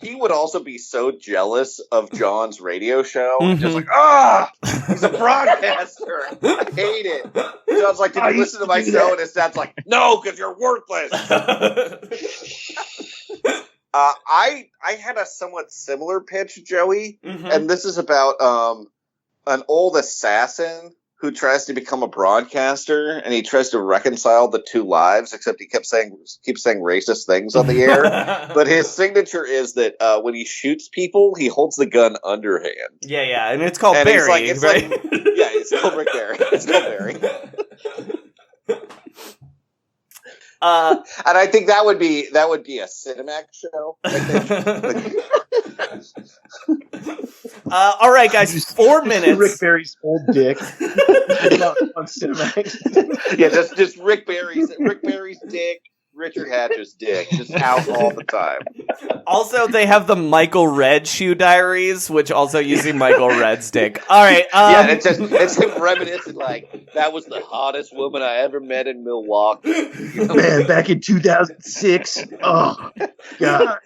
he would also be so jealous of John's radio show. Just like, he's a broadcaster. I hate it. John's like, did you listen to my show? And his dad's like, no, because you're worthless. I had a somewhat similar pitch, Joey, and this is about an old assassin who tries to become a broadcaster, and he tries to reconcile the two lives, except he keeps saying racist things on the air. But his signature is that when he shoots people, he holds the gun underhand. Yeah, and it's called Barry, right? It's called Rick Barry. It's called Barry. And I think that would be a Cinemax show. All right, guys, 4 minutes. Rick Barry's old dick on Cinemax. Yeah, just Rick Barry's dick, Richard Hatch's dick, just out all the time. Also, they have the Michael Red Shoe Diaries, which also using Michael Red's dick. All right, it's him reminiscing like that was the hottest woman I ever met in Milwaukee. Man, back in 2006. Oh God.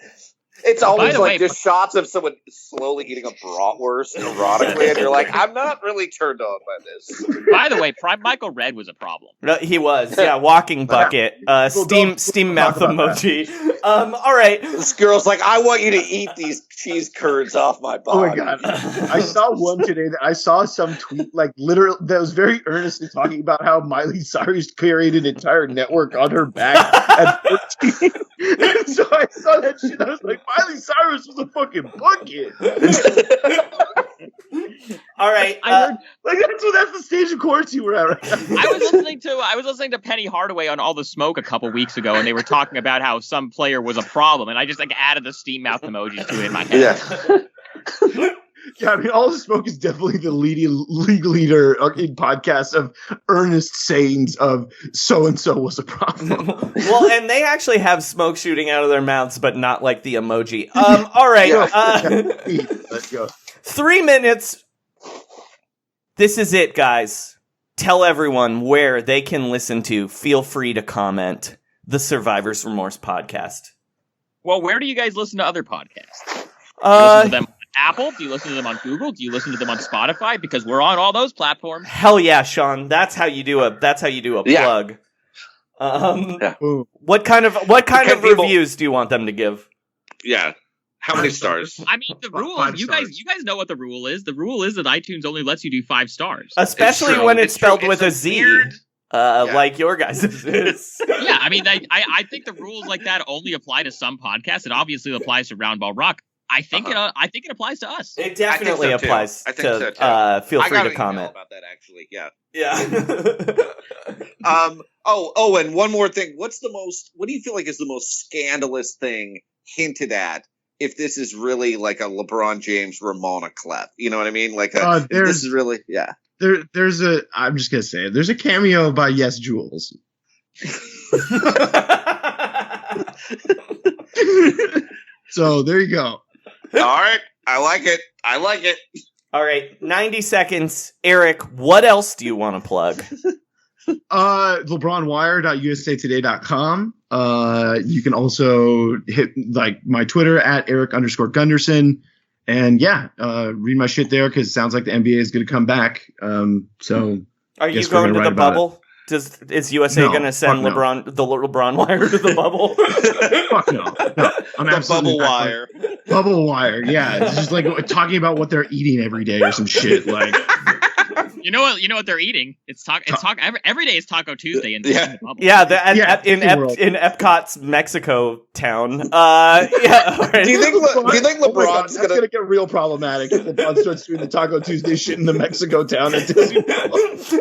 It's always like just shots of someone slowly eating a bratwurst erotically, and you're like, I'm not really turned on by this. By the way, Prime Michael Red was a problem. No, he was, walking bucket, steam mouth emoji. All right. This girl's like, I want you to eat these cheese curds off my body. Oh my god! I saw one today that I saw some tweet like literally that was very earnestly talking about how Miley Cyrus carried an entire network on her back at 14. And so I saw that shit. I was like, Miley Cyrus was a fucking bucket. All right, I heard, like that's the stage of course you were at. Right now. I was listening to Penny Hardaway on All the Smoke a couple weeks ago, and they were talking about how some player was a problem, and I just added the steam mouth emojis to it in my head. Yeah. Yeah, I mean, All the Smoke is definitely the league leader in podcasts of earnest sayings of so-and-so was a problem. Well, and they actually have smoke shooting out of their mouths, but not like the emoji. All right. Let's go. 3 minutes. This is it, guys. Tell everyone where they can listen to. Feel free to comment. The Survivor's Remorse podcast. Well, where do you guys listen to other podcasts? Listen to them on Apple? Do you listen to them on Google? Do you listen to them on Spotify? Because we're on all those platforms. Hell yeah, Sean. That's how you do a plug. What kind of reviews do you want them to give? Yeah. How many stars? I mean, the rule. You guys know what the rule is. The rule is that iTunes only lets you do 5 stars, especially when it's spelled with a Z, like your guys' is. Yeah, I mean, I think the rules like that only apply to some podcasts. It obviously applies to Roundball Rock. I think it applies to us. It definitely applies. I think so too. Feel free to comment about that. Actually, yeah. And one more thing. What do you feel like is the most scandalous thing hinted at? If this is really like a LeBron James Ramona clef, you know what I mean? Like this is really, yeah. I'm just gonna say it. There's a cameo by Yes Jules. So there you go. All right, I like it. All right, 90 seconds. Eric, what else do you want to plug? LeBronWire.usatoday.com. You can also hit like my Twitter at Erik_Gundersen. And read my shit there because it sounds like the NBA is going to come back. So are you going to the bubble? Is USA going to send the LeBron wire to the bubble? Fuck no. I'm the bubble wire. Bubble wire. Yeah, it's just like talking about what they're eating every day or some shit. Like, you know what they're eating? It's every day is Taco Tuesday in the bubble. Yeah, in Epcot's Mexico town. Right. Do you think LeBron's going to get real problematic if LeBron starts doing the Taco Tuesday shit in the Mexico town at Disney World?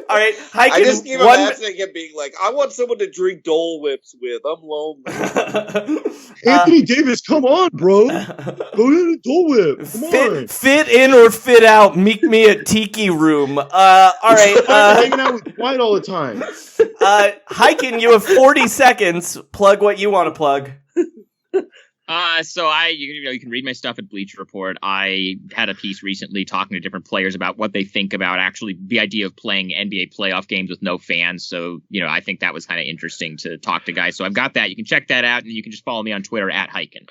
All right, I just keep imagining him being like, I want someone to drink Dole Whips with. I'm lonely. Anthony Davis, come on, bro. Go to the Dole Whip. Come on. Fit in or fit out. Meet me at Tiki Room. All right. Hanging out with Dwight all the time. Highkin, you have 40 seconds. Plug what you want to plug. So you can read my stuff at Bleacher Report. I had a piece recently talking to different players about what they think about actually the idea of playing NBA playoff games with no fans. So, I think that was kind of interesting to talk to guys. So I've got that. You can check that out, and you can just follow me on Twitter at Highkin.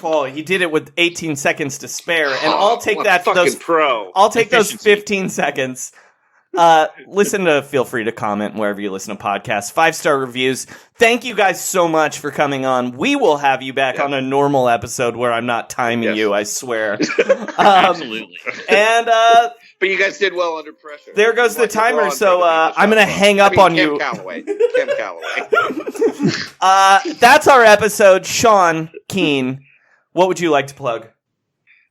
Oh, he did it with 18 seconds to spare, and I'll take that. I'll take those 15 seconds. Listen to Feel Free to Comment wherever you listen to podcasts. 5-star reviews. Thank you guys so much for coming on. We will have you back on a normal episode where I'm not timing you, I swear. Absolutely. And but you guys did well under pressure. There goes the timer, so I'm going to hang up on you. Kim Calloway. That's our episode. Sean Keen, what would you like to plug?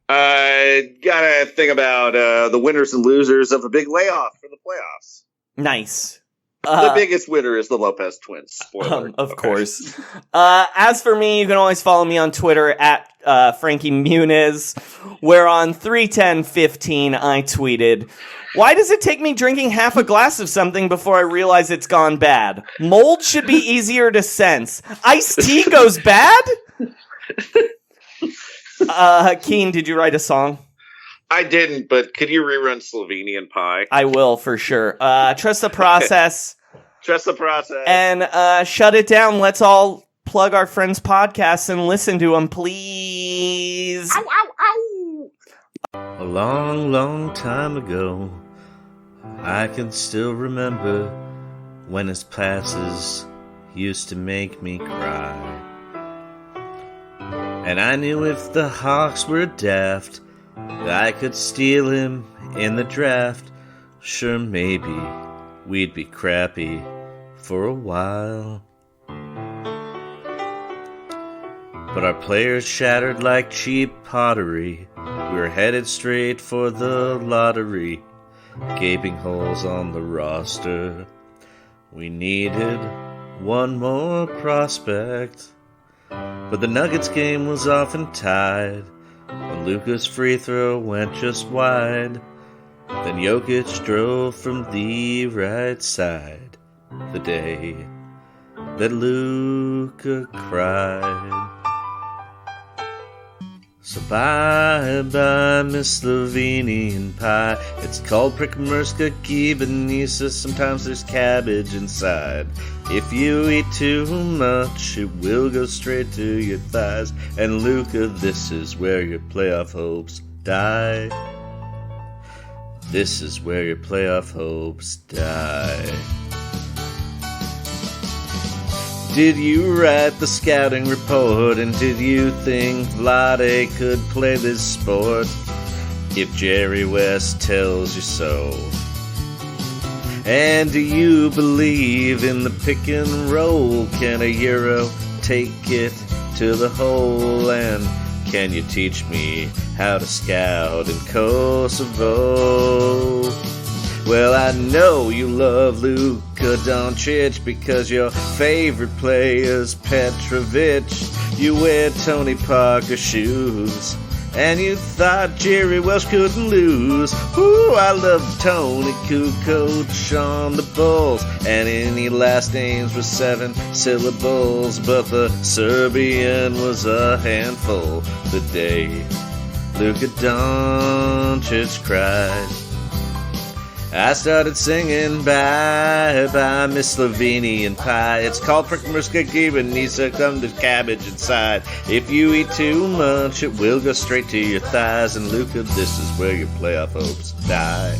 Gotta think about the winners and losers of a big layoff for the playoffs. Nice. The biggest winner is the Lopez twins. Spoiler. Of course. As for me, you can always follow me on Twitter at Frankie Muniz, where on 3/10/15 I tweeted, "Why does it take me drinking half a glass of something before I realize it's gone bad? Mold should be easier to sense. Iced tea goes bad?" Keen, did you write a song? I didn't, but could you rerun Slovenian Pie? I will, for sure. Trust the process. Trust the process. And shut it down. Let's all plug our friends' podcasts and listen to them, please. Ow, ow, ow. A long, long time ago, I can still remember when his passes used to make me cry. And I knew if the Hawks were daft, I could steal him in the draft. Sure, maybe we'd be crappy for a while. But our players shattered like cheap pottery. We were headed straight for the lottery. Gaping holes on the roster. We needed one more prospect. But the Nuggets game was often tied. And Luka's free throw went just wide. Then Jokic drove from the right side. The day that Luka cried. So bye-bye, Miss Slovenian pie. It's called Prikmerska Kibanisa. Sometimes there's cabbage inside. If you eat too much, it will go straight to your thighs. And Luka, this is where your playoff hopes die. This is where your playoff hopes die. Did you write the scouting report, and did you think Vlade could play this sport? If Jerry West tells you so. And do you believe in the pick and roll? Can a Euro take it to the hole? And can you teach me how to scout in Kosovo? Well, I know you love Luka Doncic because your favorite player's Petrovic. You wear Tony Parker shoes, and you thought Jerry Welsh couldn't lose. Ooh, I love Tony Kukoc on the Bulls, and any last names were 7 syllables. But the Serbian was a handful the day Luka Doncic cried. I started singing bye-bye, Miss Slovenian pie. It's called Prikmerska Kibanisa, come to cabbage inside. If you eat too much, it will go straight to your thighs. And Luka, this is where your playoff hopes die.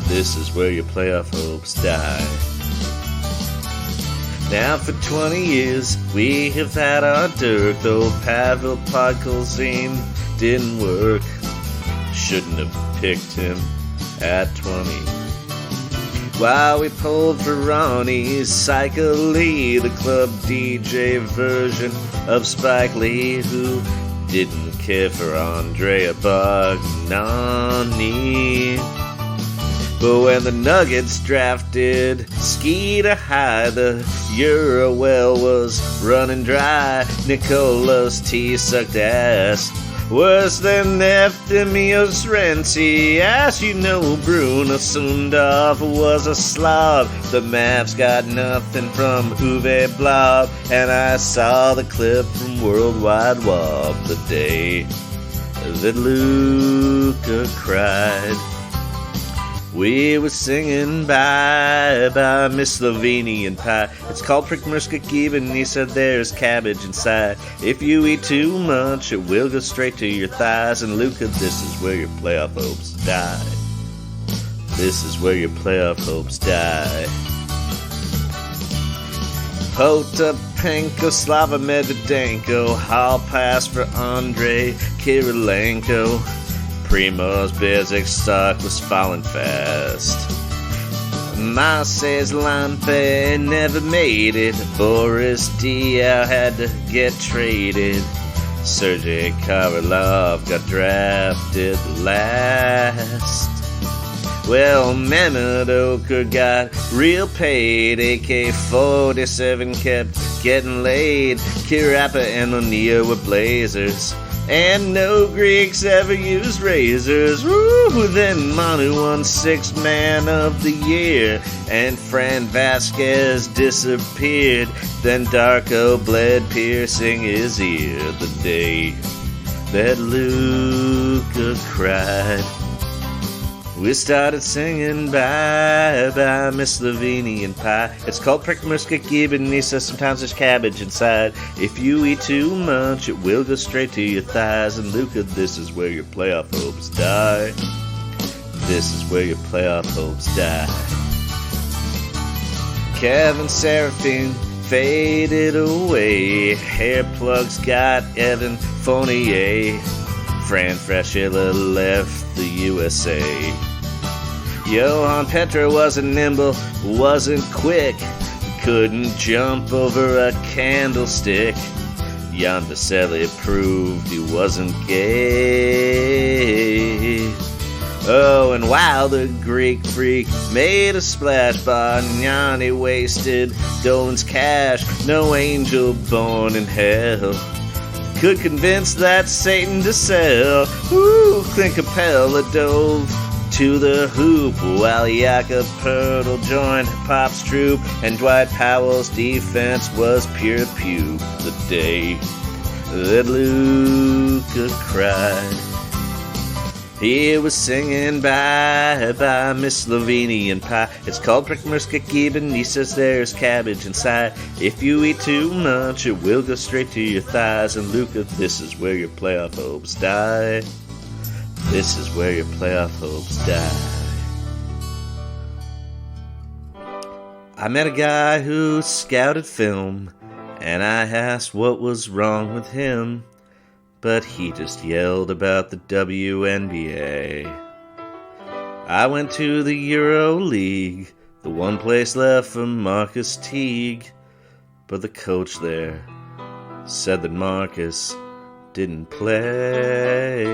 This is where your playoff hopes die. Now for 20 years, we have had our Dirk, though Pavel Podkolzin didn't work. Shouldn't have picked him at 20. While we pulled for Ronnie Psycho Lee, the club DJ version of Spike Lee, who didn't care for Andrea Bognani. But when the Nuggets drafted Skeeter High, the Euro well was running dry. Nicola's T sucked ass worse than Eftimios Renzi. As you know, Bruno Sundorf was a slob. The Mavs got nothing from Uwe Blob. And I saw the clip from Worldwide Wob the day that Luka cried. We were singing bye-bye, Miss Slovenian pie. It's called Prikmerska Kibanisa, there's cabbage inside. If you eat too much, it will go straight to your thighs. And Luka, this is where your playoff hopes die. This is where your playoff hopes die. Potapenko, Slava Medvedenko, Hall pass for Andrei Kirilenko. Primoz Bezic stock was falling fast. Marseille's Lampe never made it. Boris Diaw had to get traded. Sergei Karelov got drafted last. Well, Mehmet Okur got real paid. AK-47 kept getting laid. Kirapa and O'Neal were blazers. And no Greeks ever used razors. Woo! Then Manu won 6th Man of the Year. And Fran Vasquez disappeared. Then Darko bled piercing his ear the day that Luka cried. We started singing Bye Bye Miss Slovenian Pie. It's called Prickmerska Gibenisa. Sometimes there's cabbage inside. If you eat too much, it will go straight to your thighs. And Luca, this is where your playoff hopes die. This is where your playoff hopes die. Kevin Seraphine faded away. Hair plugs got Evan Fournier. Fran Fraschilla left the USA. Johan Petra wasn't nimble, wasn't quick, couldn't jump over a candlestick. Jan Vesely proved he wasn't gay. Oh, and wow, the Greek freak made a splash. Bargnani wasted Dolan's cash. No angel born in hell could convince that Satan to sell. Ooh, Clint Capella dove to the hoop while Jakob Pertl joined Pop's troop, and Dwight Powell's defense was pure puke the day that Luka cried. He was singing Bye Bye Miss Slovenian Pie. It's called Prickmerska Giben. He says there's cabbage inside. If you eat too much, it will go straight to your thighs. And Luca, this is where your playoff hopes die. This is where your playoff hopes die. I met a guy who scouted film, and I asked what was wrong with him. But he just yelled about the WNBA. I went to the Euro League, the one place left for Marcus Teague. But the coach there said that Marcus didn't play.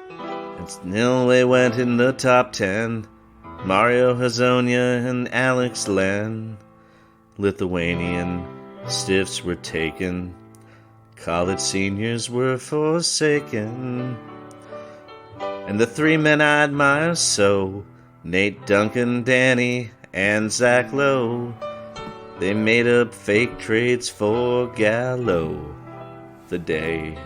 And still they went in the top 10. Mario Hazonia and Alex Len. Lithuanian stiffs were taken. College seniors were forsaken. And the three men I admire so, Nate Duncan, Danny, and Zach Lowe, they made up fake trades for Gallo the day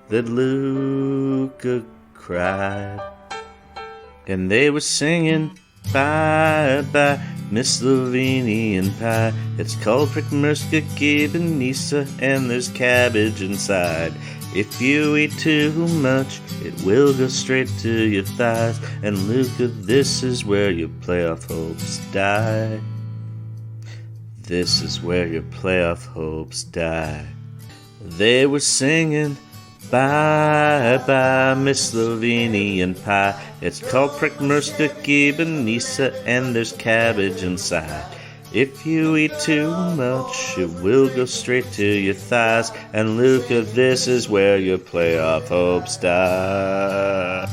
that Luka cried. And they were singing Bye Bye Miss Slovenian Pie. It's called Prickmerska Gibenisa, and there's cabbage inside. If you eat too much, it will go straight to your thighs. And Luca, this is where your playoff hopes die. This is where your playoff hopes die. They were singing Bye Bye Miss Slovenian Pie. It's called Prickmerska Gibenisa, and there's cabbage inside. If you eat too much, it will go straight to your thighs. And Luca, this is where your playoff hopes die.